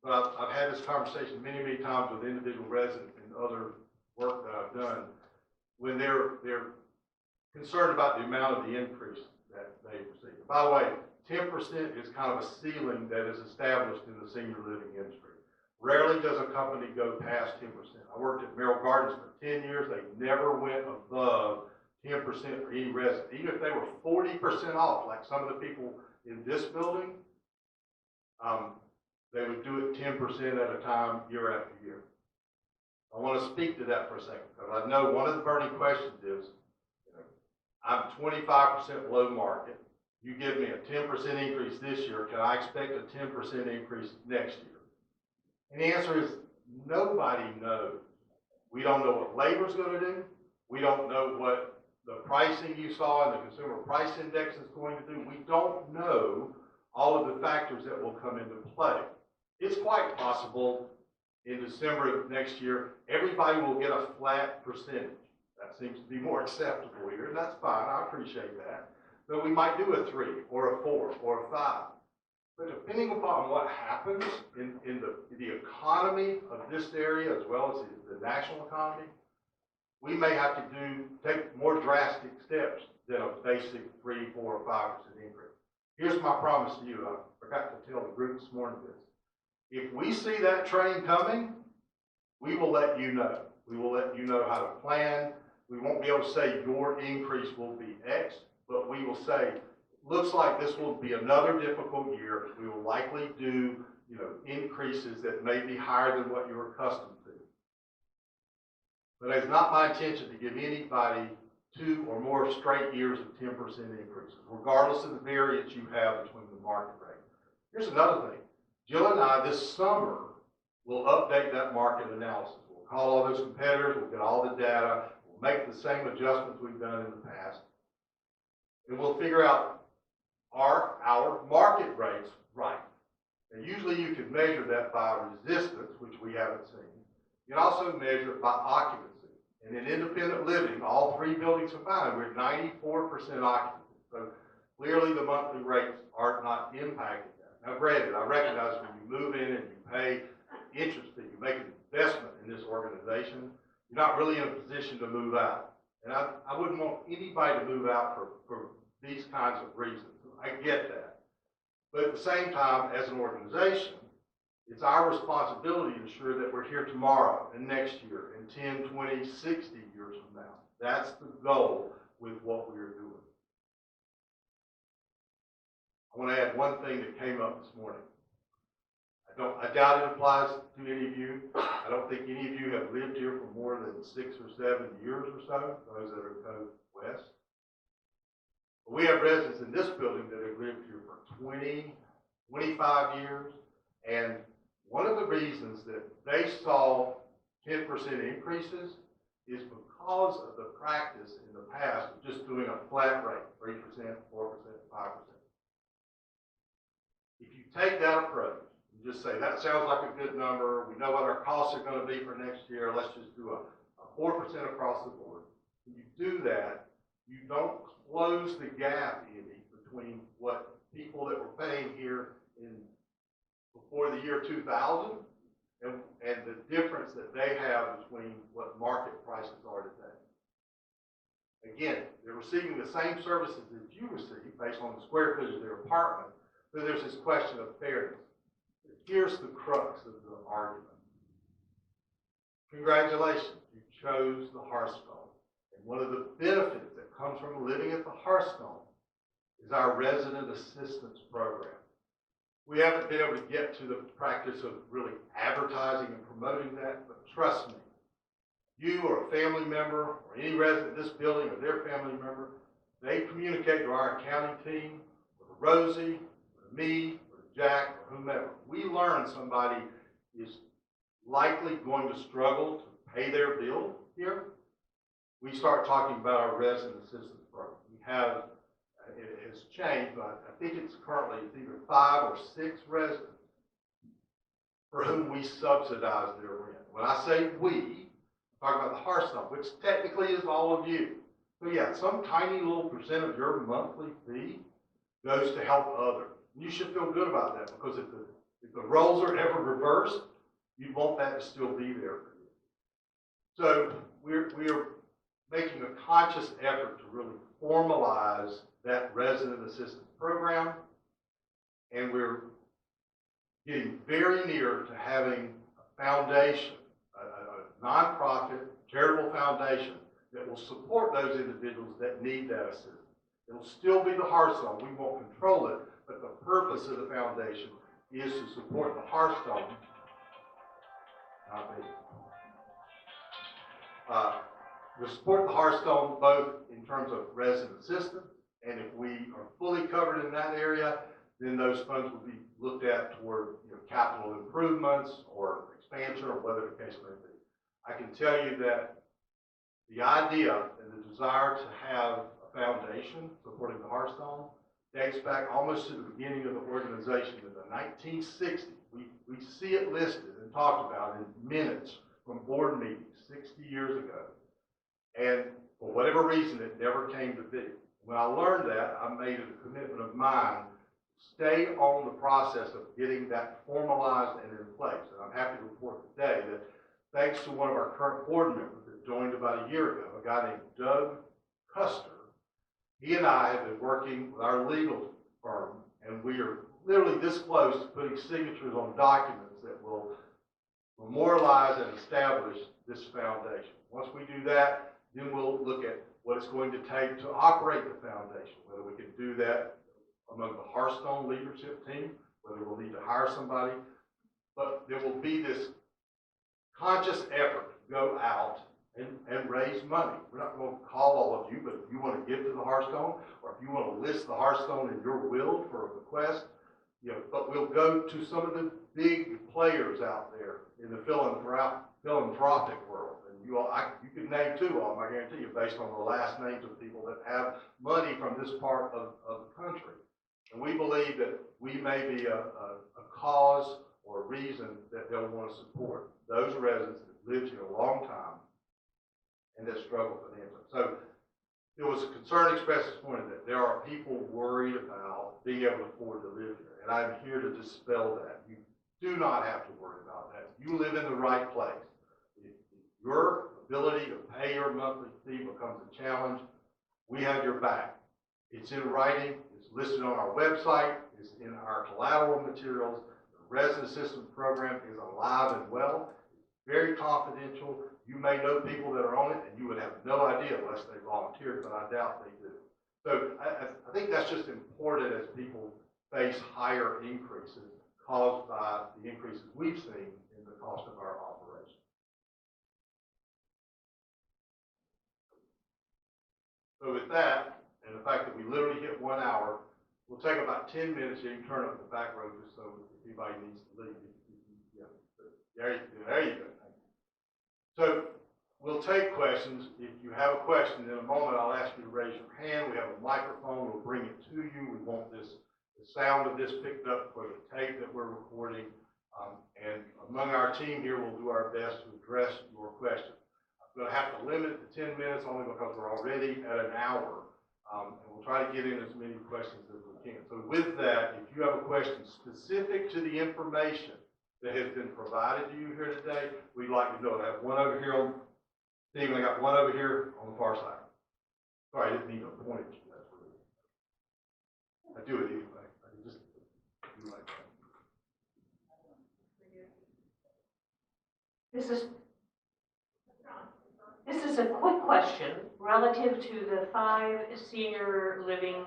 But I've had this conversation many, many times with individual residents and other work that I've done when they're concerned about the amount of the increase that they receive. By the way, 10% is kind of a ceiling that is established in the senior living industry. Rarely does a company go past 10%. I worked at Merrill Gardens for 10 years. They never went above 10% for any resident. Even if they were 40% off, like some of the people in this building, they would do it 10% at a time, year after year. I want to speak to that for a second, because I know one of the burning questions is, I'm 25% below market. You give me a 10% increase this year. Can I expect a 10% increase next year? And the answer is nobody knows. We don't know what labor's going to do. We don't know what the pricing you saw in the consumer price index is going to do. We don't know all of the factors that will come into play. It's quite possible in December of next year, everybody will get a flat percentage. That seems to be more acceptable here, and that's fine. I appreciate that. But we might do a 3 or a 4 or a 5. But depending upon what happens in the economy of this area as well as the national economy, we may have to take more drastic steps than a basic 3, 4, or 5% increase. Here's my promise to you. I forgot to tell the group this morning this. If we see that train coming, we will let you know. We will let you know how to plan. We won't be able to say your increase will be X, but we will say, looks like this will be another difficult year. We will likely do, increases that may be higher than what you're accustomed to. But it's not my intention to give anybody 2 or more straight years of 10% increases, regardless of the variance you have between the market rate. Here's another thing. Jill and I, this summer, will update that market analysis. We'll call all those competitors, we'll get all the data, we'll make the same adjustments we've done in the past, and we'll figure out, are our market rates right? And usually you can measure that by resistance, which we haven't seen. You can also measure it by occupancy. And in independent living, all 3 buildings combined, we're at 94% occupancy. So clearly the monthly rates are not impacting that. Now granted, I recognize when you move in and you pay interest fee, you make an investment in this organization, you're not really in a position to move out. And I wouldn't want anybody to move out for these kinds of reasons. I get that. But at the same time, as an organization, it's our responsibility to ensure that we're here tomorrow and next year and 10, 20, 60 years from now. That's the goal with what we are doing. I want to add one thing that came up this morning. I doubt it applies to any of you. I don't think any of you have lived here for more than 6 or 7 years or so, those that are Cove West. But we have residents in this building that have lived here for 20, 25 years, and one of the reasons that they saw 10% increases is because of the practice in the past of just doing a flat rate, 3%, 4%, 5%. If you take that approach, and just say, that sounds like a good number, we know what our costs are going to be for next year, let's just do a 4% across the board. When you do that, you don't close the gap any between what people that were paying here before the year 2000 and the difference that they have between what market prices are today. Again, they're receiving the same services that you receive based on the square footage of their apartment, so there's this question of fairness. Here's the crux of the argument. Congratulations, you chose the Hearthstone. And one of the benefits that comes from living at the Hearthstone is our resident assistance program. We haven't been able to get to the practice of really advertising and promoting that, but trust me, you or a family member or any resident of this building or their family member, they communicate to our accounting team, or to Rosie, or to me, or to Jack, or whomever. We learn somebody is likely going to struggle to pay their bill here. We start talking about our resident assistance program. We have, it has changed, but I think it's currently either 5 or 6 residents for whom we subsidize their rent. When I say we, I'm talking about the Hearthstone, which technically is all of you. So yeah, some tiny little percent of your monthly fee goes to help others. You should feel good about that, because if the roles are ever reversed, you want that to still be there for you. So we are making a conscious effort to really formalize that resident assistance program, and we're getting very near to having a foundation, a nonprofit charitable foundation that will support those individuals that need that assistance. It'll still be the Hearthstone. We won't control it, but the purpose of the foundation is to support the Hearthstone. Not me. To support the Hearthstone both in terms of resident assistance, and if we are fully covered in that area, then those funds will be looked at toward capital improvements or expansion or whatever the case may be. I can tell you that the idea and the desire to have a foundation supporting the Hearthstone dates back almost to the beginning of the organization in the 1960s. We see it listed and talked about in minutes from board meetings 60 years ago. And for whatever reason, it never came to be. When I learned that, I made it a commitment of mine to stay on the process of getting that formalized and in place. And I'm happy to report today that thanks to one of our current board members that joined about a year ago, a guy named Doug Custer, he and I have been working with our legal firm, and we are literally this close to putting signatures on documents that will memorialize and establish this foundation. Once we do that, then we'll look at what it's going to take to operate the foundation, whether we can do that among the Hearthstone leadership team, whether we'll need to hire somebody. But there will be this conscious effort to go out and raise money. We're not going to call all of you, but if you want to give to the Hearthstone, or if you want to list the Hearthstone in your will for a bequest, but we'll go to some of the big players out there in the philanthropic world. And you could name 2 of them, I guarantee you, based on the last names of people that have money from this part of the country. And we believe that we may be a cause or a reason that they'll want to support those residents that lived here a long time and that struggle financially. So there was a concern expressed this morning that there are people worried about being able to afford to live here. And I'm here to dispel that. You do not have to worry about that. You live in the right place. If your ability to pay your monthly fee becomes a challenge, we have your back. It's in writing. It's listed on our website. It's in our collateral materials. The resident assistance program is alive and well. It's very confidential. You may know people that are on it, and you would have no idea unless they volunteered, but I doubt they do. So I think that's just important as people face higher increases caused by the increases we've seen in the cost of our operation. So with that, and the fact that we literally hit 1 hour, we'll take about 10 minutes. You can turn up the back row just so if anybody needs to leave. Yeah, there you go. So we'll take questions. If you have a question, in a moment I'll ask you to raise your hand. We have a microphone. We'll bring it to you. We want the sound of this picked up for the tape that we're recording. And among our team here, we'll do our best to address your questions. I'm going to have to limit it to 10 minutes only because we're already at an hour. And we'll try to get in as many questions as we can. So with that, if you have a question specific to the information that has been provided to you here today, we'd like to know it. I have one over here on Stephen. I got one over here on the far side. Sorry, I didn't mean to point at you. That's what I do it anyway. I can just do like that. This is a quick question relative to the 5 senior living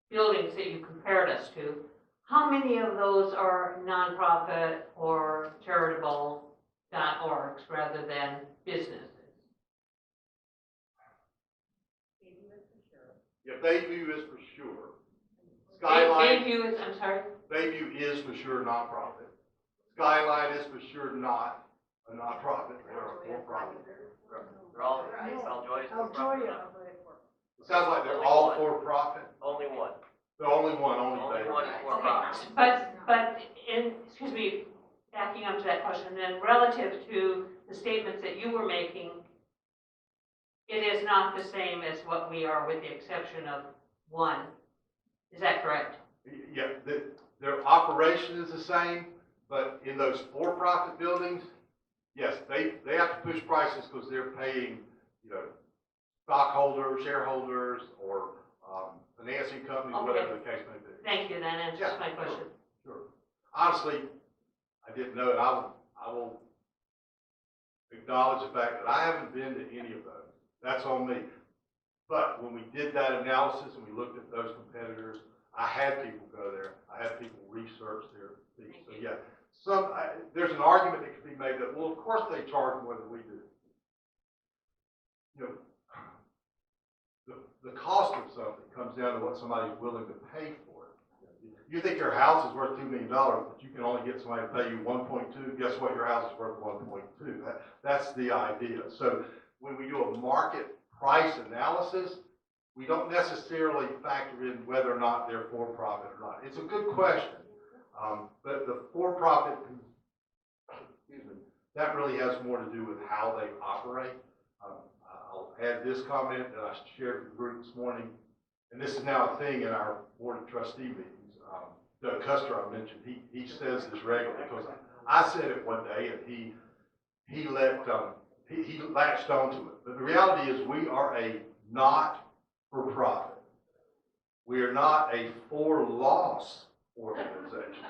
buildings that you compared us to. How many of those are nonprofit or charitable.orgs rather than businesses? Yeah, Bayview is for sure. Skyline. Bayview is, I'm sorry? Bayview is for sure nonprofit. Skyline is for sure not a nonprofit. They're a for-profit. They're all, Joy's for-profit. It sounds like they're all for-profit. Only one. The only one, only Only Bayview. one is for-profit. But excuse me, backing up to that question, then relative to the statements that you were making, it is not the same as what we are with the exception of one. Is that correct? Yeah, their operation is the same, but in those for-profit buildings, yes, they have to push prices because they're paying, stockholders, shareholders, or financing companies, Okay. whatever the case may be. Thank you, that answers my question. Sure. Honestly, I didn't know it. I will acknowledge the fact that I haven't been to any of those. That's on me. But when we did that analysis and we looked at those competitors, I had people go there. I had people research their fees. So yeah, there's an argument that could be made that, well, of course they charge more than we do. The cost of something comes down to what somebody's willing to pay for it. You think your house is worth $2 million, but you can only get somebody to pay you 1.2. Guess what? Your house is worth 1.2. That's the idea. So when we do a market price analysis, we don't necessarily factor in whether or not they're for-profit or not. It's a good question, but the for-profit, that really has more to do with how they operate. I'll add this comment that I shared with the group this morning, and this is now a thing in our board of trustee meetings. Doug Custer, I mentioned, he says this regularly because I said it one day, and he latched onto it. But the reality is, we are a not-for-profit. We are not a for-loss organization.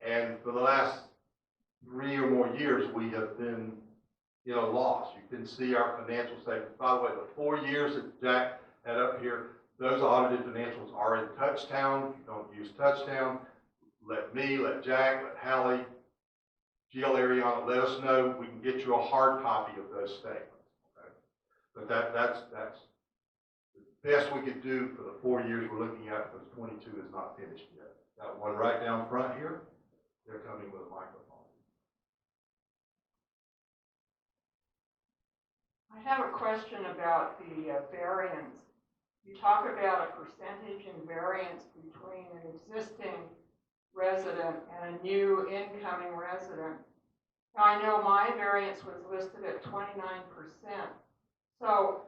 And for the last 3 or more years, we have been in a loss. You can see our financial statements. By the way, the 4 years that Jack had up here, those audited financials are in Touchtown. If you don't use Touchtown, let me, let Jack, let Hallie, Jill Ariana, let us know. We can get you a hard copy of those statements. Okay? But that's the best we could do for the 4 years we're looking at, because 22 is not finished yet. That one right down front here, they're coming with a microphone. I have a question about the variance. You talk about a percentage in variance between an existing resident and a new incoming resident. Now, I know my variance was listed at 29%. So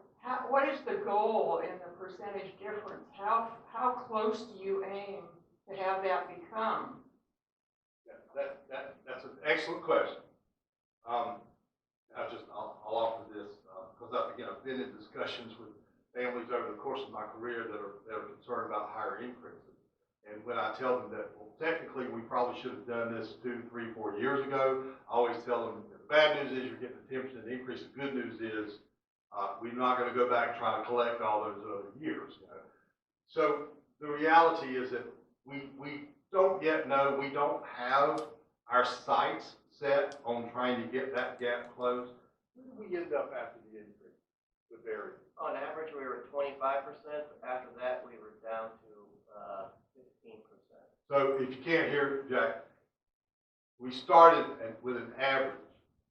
what is the goal in the percentage difference? How close do you aim to have that become? That's an excellent question. I'll offer this because I've been in discussions with families over the course of my career that are concerned about higher increases. And when I tell them that, well, technically we probably should have done this 2, 3, 4 years ago, I always tell them the bad news is you're getting a 10% increase. The good news is we're not going to go back and try to collect all those other years. So the reality is that we don't yet know. We don't have our sights set on trying to get that gap closed. Where do we end up after the increase with Variance? On average, we were at 25%. After that, we were down to 15%. So if you can't hear it, Jack, we started with an average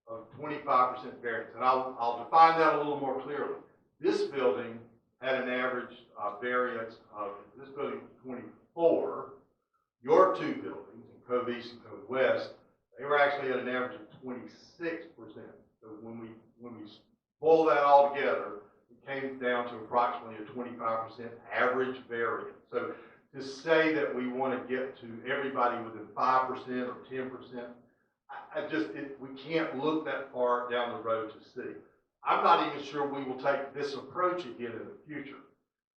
of 25% variance. And I'll define that a little more clearly. This building had an average variance of, this building was 24. Your 2 buildings, in Cove East and Cove West, they were actually at an average of 26%. So when we boil that all together, it came down to approximately a 25% average variance. So to say that we want to get to everybody within 5% or 10%, we can't look that far down the road to see. I'm not even sure we will take this approach again in the future.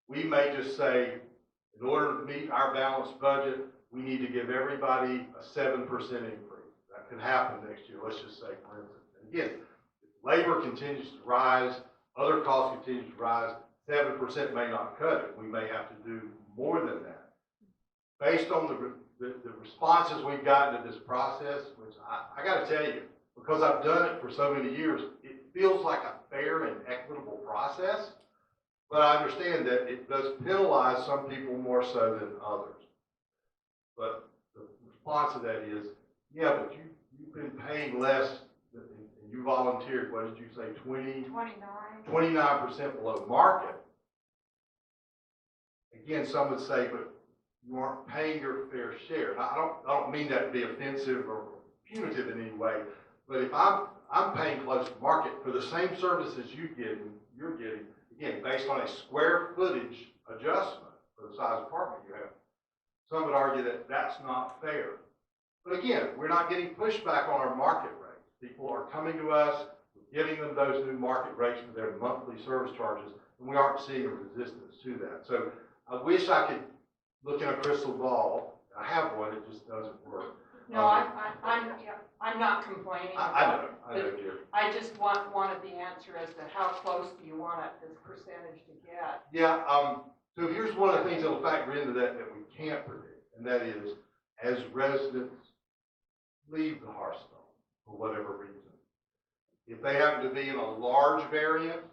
We may just say, in order to meet our balanced budget, we need to give everybody a 7% increase. That could happen next year, let's just say, for instance. And again, if labor continues to rise, other costs continue to rise, 7% may not cut it. We may have to do more than that. Based on the responses we've gotten to this process, which I got to tell you, because I've done it for so many years, it feels like a fair and equitable process, but I understand that it does penalize some people more so than others. But the response to that is, yeah, but you've been paying less, and you volunteered, what did you say, 29% below market. Again, some would say, but you aren't paying your fair share. I don't mean that to be offensive or punitive in any way, but if I'm paying close to market for the same services you're getting, again, based on a square footage adjustment for the size apartment you have, some would argue that that's not fair. But again, we're not getting pushback on our market rates. People are coming to us, we're giving them those new market rates for their monthly service charges, and we aren't seeing a resistance to that. So I wish I could look in a crystal ball. I have one, it just doesn't work. No, I'm not complaining about it. I know, dear. I just wanted the answer as to how close do you want this percentage to get? Yeah, so here's one of the things that will factor into that we can't predict, and that is as residents leave the Hearthstone for whatever reason. If they happen to be in a large variant,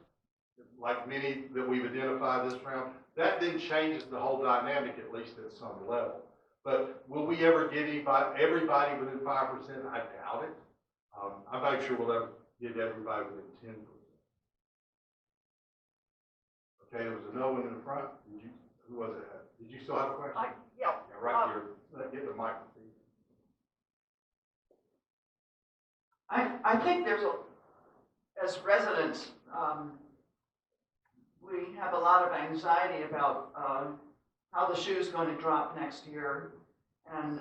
like many that we've identified this round, that then changes the whole dynamic, at least at some level. But will we ever get everybody within 5%? I doubt it. I'm not sure we'll ever get everybody within 10%. Okay, there was another one in the front. Who was it? Did you still have a question? Yeah. Right here. Let's get the microphone. I think as residents, we have a lot of anxiety about how the shoe's going to drop next year. And,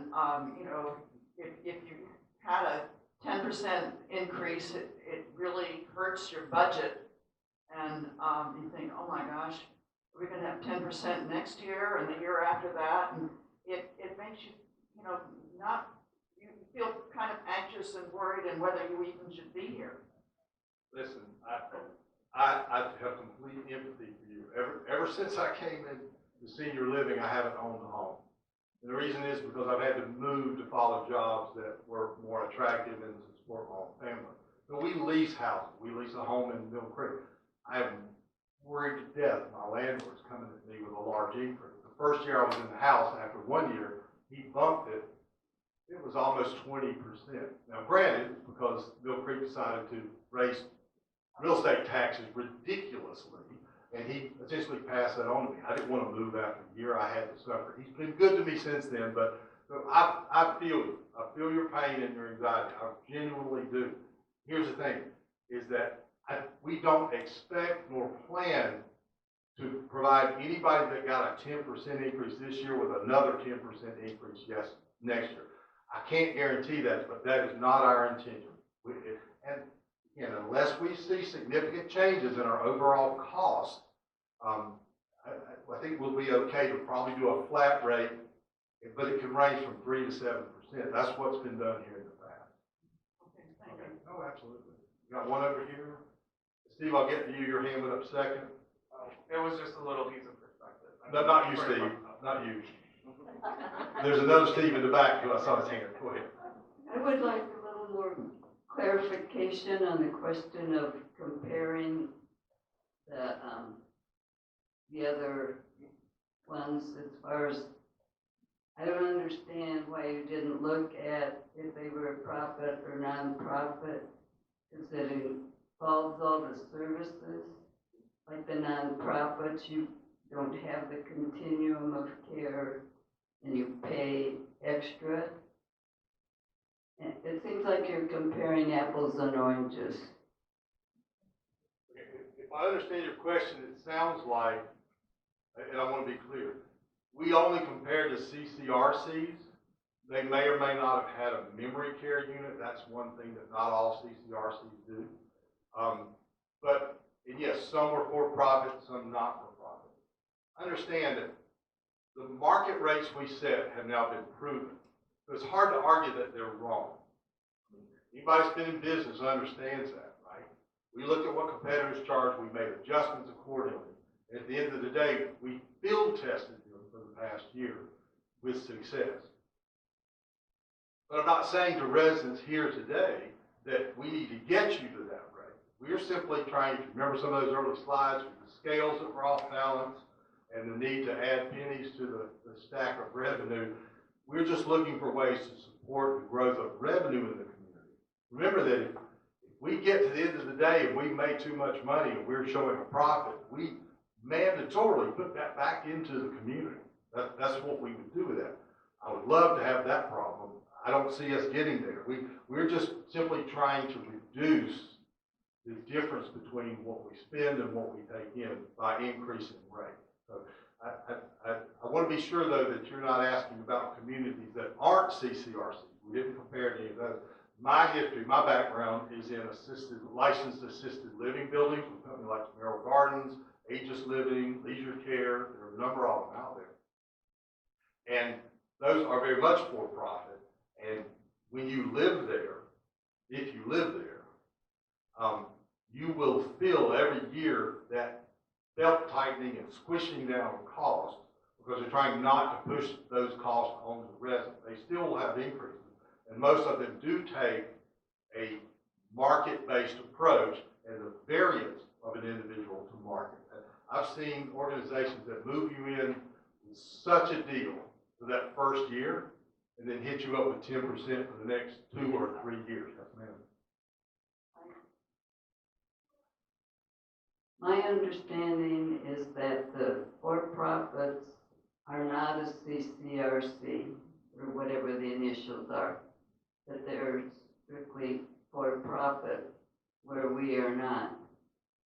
if you had a 10% increase, it really hurts your budget. And you think, oh my gosh, are we going to have 10% next year and the year after that? And it makes you, you feel kind of anxious and worried and whether you even should be here. Listen, I have complete empathy for you. Ever since I came in to senior living, I haven't owned a home. And the reason is because I've had to move to follow jobs that were more attractive and to support my own family. So we lease houses. We lease a home in Mill Creek. I am worried to death. My landlord's coming at me with a large increase. The first year I was in the house, after 1 year, he bumped it. It was almost 20%. Now, granted, because Mill Creek decided to raise real estate taxes ridiculously, and he essentially passed that on to me. I didn't want to move after a year. I had to suffer. He's been good to me since then, but so I feel you. I feel your pain and your anxiety. I genuinely do. Here's the thing, is that we don't expect nor plan to provide anybody that got a 10% increase this year with another 10% increase next year. I can't guarantee that, but that is not our intention. And again, unless we see significant changes in our overall cost, I think we'll be okay to probably do a flat rate, but it can range from 3 to 7%. That's what's been done here in the past. Okay, thank you. Oh, absolutely. You got one over here. Steve, I'll get to you. Your hand went up second. It was just a little piece of perspective. No, not you, Steve. Not you. There's another Steve in the back who I saw his hand. Go ahead. I would like a little more clarification on the question of comparing the other ones as far as, I don't understand why you didn't look at if they were a profit or non-profit, because it involves all the services. Like the non-profits, you don't have the continuum of care and you pay extra. And it seems like you're comparing apples and oranges. If I understand your question, it sounds like, and I want to be clear, we only compared to CCRCs. They may or may not have had a memory care unit. That's one thing that not all CCRCs do. And yes, some were for-profit, some not for-profit. Understand that the market rates we set have now been proven. So it's hard to argue that they're wrong. Anybody that's been in business understands that, right? We looked at what competitors charge, we made adjustments accordingly. At the end of the day, we field tested them for the past year with success. But I'm not saying to residents here today that we need to get you to that rate. We are simply trying to, remember some of those early slides with the scales that were off balance and the need to add pennies to the stack of revenue. We're just looking for ways to support the growth of revenue in the community. Remember that if we get to the end of the day and we made too much money and we're showing a profit, we mandatorily put that back into the community. That's what we would do with that. I would love to have that problem. I don't see us getting there. We're just simply trying to reduce the difference between what we spend and what we take in by increasing rate. So I want to be sure, though, that you're not asking about communities that aren't CCRCs. We didn't compare to any of those. My history, my background is in licensed assisted living buildings with companies like Merrill Gardens, Aegis Living, Leisure Care. There are a number of them out there. And those are very much for profit. And when you live there, if you live there, you will feel every year that belt tightening and squishing down costs because they're trying not to push those costs on the resident. They still will have increases, and most of them do take a market-based approach and the variance of an individual to market. I've seen organizations that move you in with such a deal for that first year and then hit you up with 10% for the next 2 or 3 years. Yes, ma'am. My understanding is that the for-profits are not a CCRC, or whatever the initials are, that they're strictly for-profit, where we are not.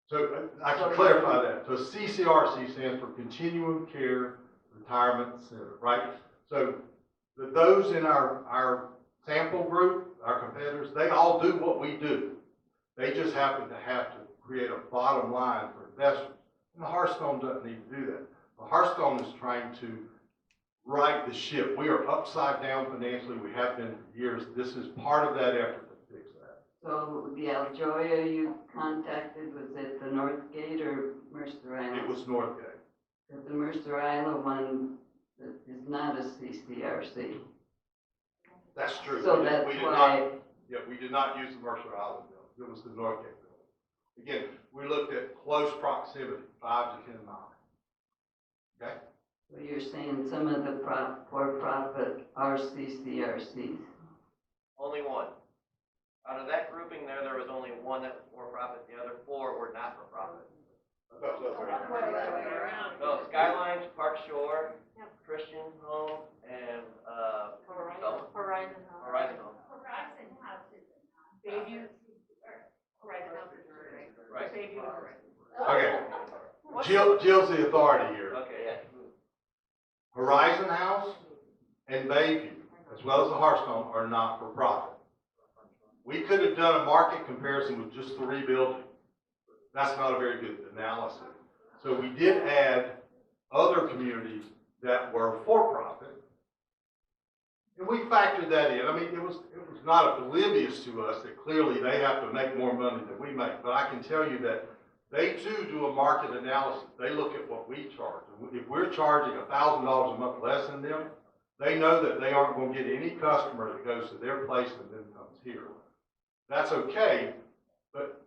So I can clarify that. So CCRC stands for Continuum Care Retirement Center, right? So those in our sample group, our competitors, they all do what we do. They just happen to have to create a bottom line for investors. And the Hearthstone doesn't need to do that. The Hearthstone is trying to right the ship. We are upside down financially. We have been for years. This is part of that effort to fix that. So the Aljoya you contacted, was it the North Gate or Mercer Island? It was Northgate. Because the Mercer Island one is not a CCRC. That's true. So we that's did why. we did not use the Mercer Island building. It was the Northgate building. Again, we looked at close proximity, 5 to 10 miles. Okay? So you're saying some of the for-profit are CCRCs? Only one. Out of that grouping there was only one that was for-profit, the other 4 were not-for-profit. I thought that was No, Skylines, Park Shore, Christian Home, and, Horizon House. Horizon Home. Horizon House is a Bayview. Horizon House is Right. Okay. Jill's the authority here. Okay, yeah. Horizon House and Bayview, as well as the Hearthstone, are not for profit. We could have done a market comparison with just 3 buildings. That's not a very good analysis. So we did add other communities that were for profit. And we factored that in. I mean, it was not oblivious to us that clearly they have to make more money than we make. But I can tell you that they too do a market analysis. They look at what we charge. If we're charging $1,000 a month less than them, they know that they aren't going to get any customer that goes to their place and then comes here. That's okay, but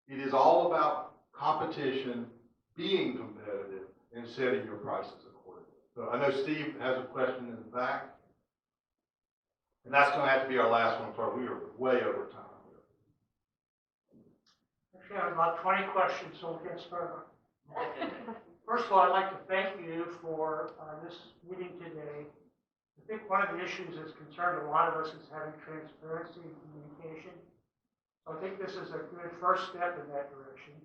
it is all about competition, being competitive, and setting your prices accordingly. So I know Steve has a question in the back. And that's going to have to be our last one, for we are way over time. Actually, I have about 20 questions, so we'll get started. First of all, I'd like to thank you for this meeting today. I think one of the issues that's concerned a lot of us is having transparency and communication. So I think this is a good first step in that direction.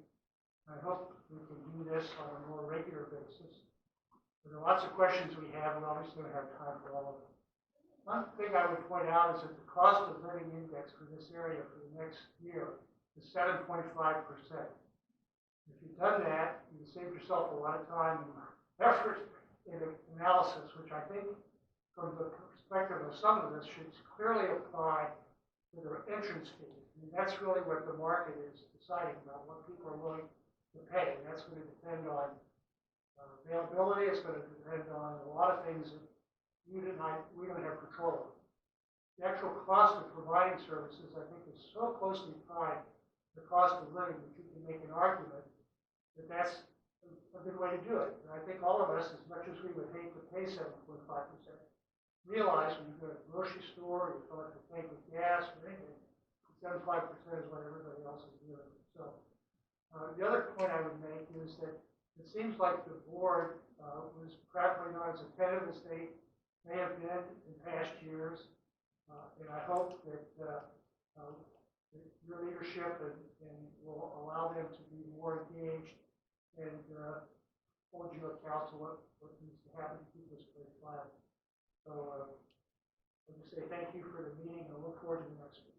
I hope we can do this on a more regular basis. There are lots of questions we have, and obviously we don't have time for all of them. One thing I would point out is that the cost of living index for this area for the next year is 7.5%. If you've done that, you saved yourself a lot of time and effort in analysis, which I think, from the perspective of some of this, should clearly apply for their entrance fee. And that's really what the market is deciding about, what people are willing to pay. And that's going to depend on availability. It's going to depend on a lot of things that we don't have control of. The actual cost of providing services, I think, is so closely tied to the cost of living that you can make an argument that that's a good way to do it. And I think all of us, as much as we would hate to pay 7.5%, realize when you go to the grocery store, you fill up the tank with gas or anything, 75% is what everybody else is doing. So the other point I would make is that it seems like the board was properly known as a tenant of the state, may have been in past years, and I hope that your leadership and will allow them to be more engaged and hold you accountable to what needs to happen to keep this place flat. So I'll just say thank you for the meeting and look forward to the next one.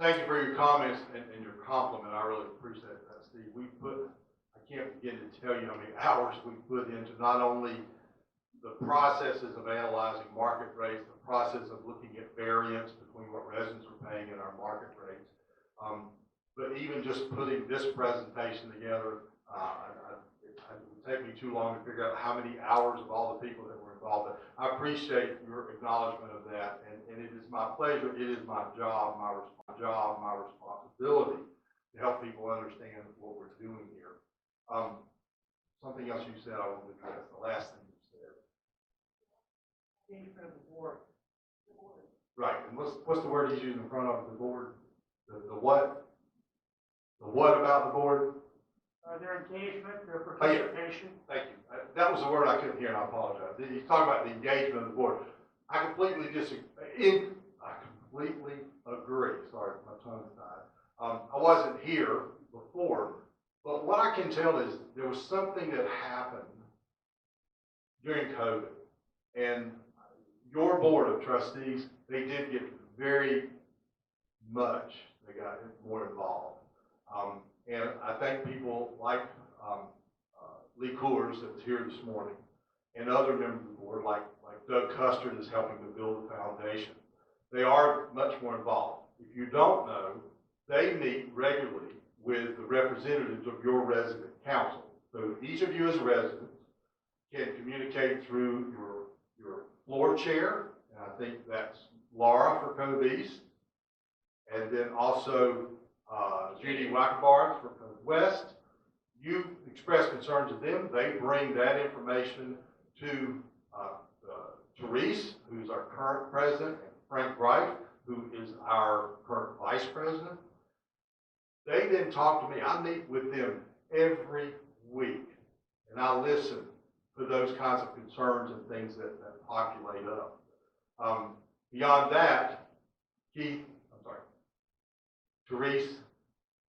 Thank you for your comments and your compliment. I really appreciate that, Steve. I can't begin to tell you how many hours we put into not only the processes of analyzing market rates, the process of looking at variance between what residents are paying and our market rates, but even just putting this presentation together, it would take me too long to figure out how many hours of all the people that were involved. But I appreciate your acknowledgement of that, and it is my pleasure. It is my job, my responsibility to help people understand what we're doing here. Something else you said I want to address, the last thing you said. Engagement of the board. Right, and what's the word he's using in front of the board? The what? The what about the board? Their engagement, their participation. Thank you. That was the word I couldn't hear, and I apologize. He's talking about the engagement of the board. I completely disagree. I completely agree. Sorry, my tongue's tied. I wasn't here before, but what I can tell is there was something that happened during COVID, and your board of trustees, they did get very much, they got more involved. And I thank people like Lee Coors that was here this morning, and other members of the board like Doug Custard is helping to build the foundation. They are much more involved. If you don't know, they meet regularly with the representatives of your resident council. So each of you as residents can communicate through your floor chair, and I think that's Laura for Coves, and then also Judy Wackenbarth for Cove West. You express concerns to them. They bring that information to Therese, who's our current president, and Frank Wright, who is our current vice president. They then talk to me. I meet with them every week, and I listen to those kinds of concerns and things that populate up. Beyond that, Therese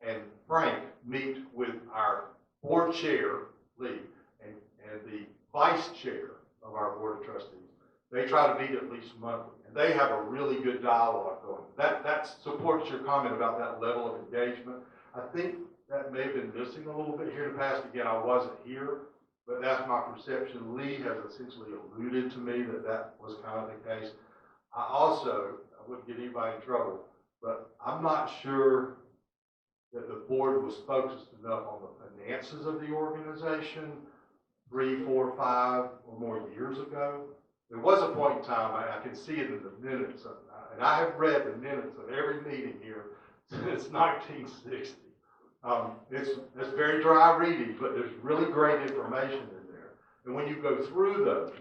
and Frank meet with our board chair, Lee, and the vice chair of our board of trustees. They try to meet at least monthly, and they have a really good dialogue going. That supports your comment about that level of engagement. I think that may have been missing a little bit here in the past. Again, I wasn't here, but that's my perception. Lee has essentially alluded to me that was kind of the case. I wouldn't get anybody in trouble, but I'm not sure that the board was focused enough on the finances of the organization 3, 4, 5 or more years ago. There was a point in time, I can see it in the minutes, and I have read the minutes of every meeting here since 1960. It's very dry reading, but there's really great information in there. And when you go through those,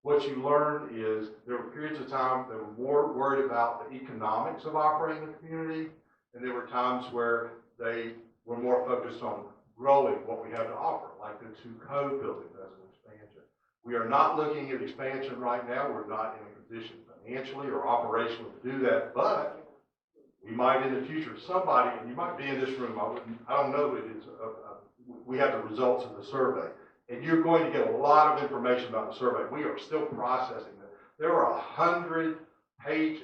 what you learn is there were periods of time that were more worried about the economics of operating the community, and there were times where they were more focused on growing what we have to offer, like the 2 Cove buildings as an expansion. We are not looking at expansion right now. We're not in a position financially or operationally to do that, but we might in the future. Somebody, and you might be in this room, I don't know who it is, we have the results of the survey, and you're going to get a lot of information about the survey. We are still processing that. There are 100 pages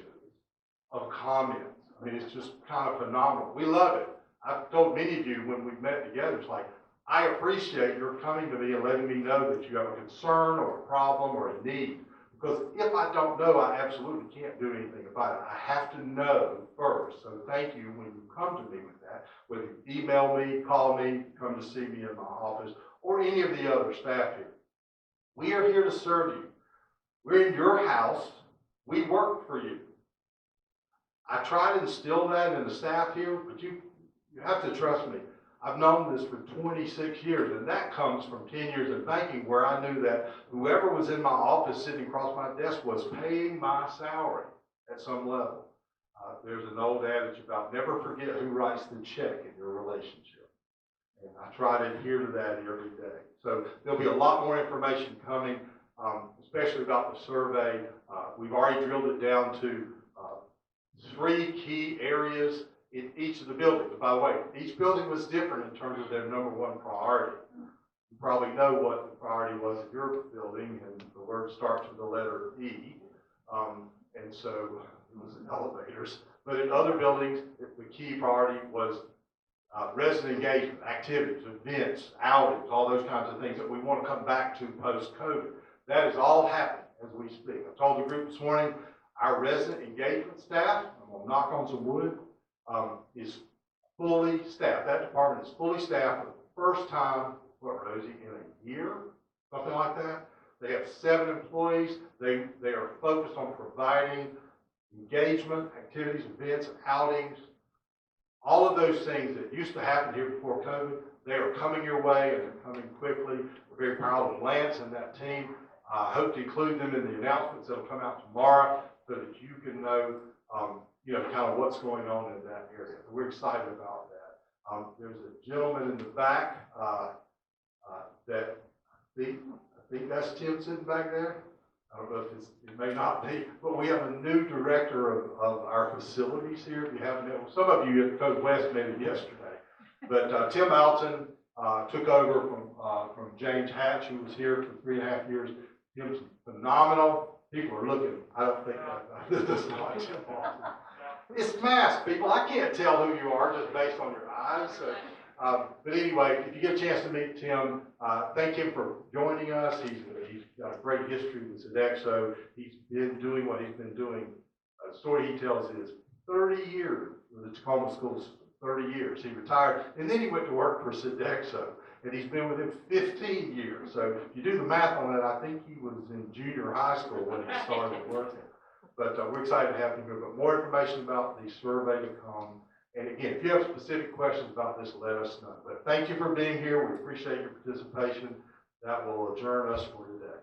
of comments. I mean, it's just kind of phenomenal. We love it. I've told many of you when we've met together, it's like, I appreciate your coming to me and letting me know that you have a concern or a problem or a need. Because if I don't know, I absolutely can't do anything about it. I have to know first. So thank you when you come to me with that, whether you email me, call me, come to see me in my office, or any of the other staff here. We are here to serve you. We're in your house. We work for you. I try to instill that in the staff here, but you have to trust me. I've known this for 26 years, and that comes from 10 years in banking where I knew that whoever was in my office sitting across my desk was paying my salary at some level. There's an old adage about never forget who writes the check in your relationship. And I try to adhere to that every day. So there'll be a lot more information coming, especially about the survey. We've already drilled it down to 3 key areas in each of the buildings. By the way, each building was different in terms of their number 1 priority. You probably know what the priority was in your building, and the word starts with the letter E. And so it was elevators. But in other buildings, the key priority was resident engagement, activities, events, outings, all those kinds of things that we want to come back to post-COVID. That is all happening as we speak. I told the group this morning, our resident engagement staff, I'm going to knock on some wood, is fully staffed. That department is fully staffed for the first time, what, Rosie, in a year? Something like that. They have 7 employees. They are focused on providing engagement, activities, events, outings, all of those things that used to happen here before COVID. They are coming your way, and they're coming quickly. We're very proud of Lance and that team. I hope to include them in the announcements that will come out tomorrow so that you can know, kind of what's going on in that area. We're excited about that. There's a gentleman in the back that I think that's Tim sitting back there. I don't know if it may not be, but we have a new director of our facilities here. If you haven't met, some of you at Coves West met him yesterday. But Tim Alton took over from James Hatch, who was here for 3.5 years. Tim's phenomenal. People are looking. I don't think this is like Tim Alton. It's masked, people. I can't tell who you are just based on your eyes. So, but anyway, if you get a chance to meet Tim, thank him for joining us. He's got a great history with Sodexo. He's been doing what he's been doing. The story he tells is 30 years with the Tacoma School System, 30 years. He retired, and then he went to work for Sodexo, and he's been with him 15 years. So if you do the math on that, I think he was in junior high school when he started working. But we're excited to have him here. But more information about the survey to come. And again, if you have specific questions about this, let us know. But thank you for being here. We appreciate your participation. That will adjourn us for today.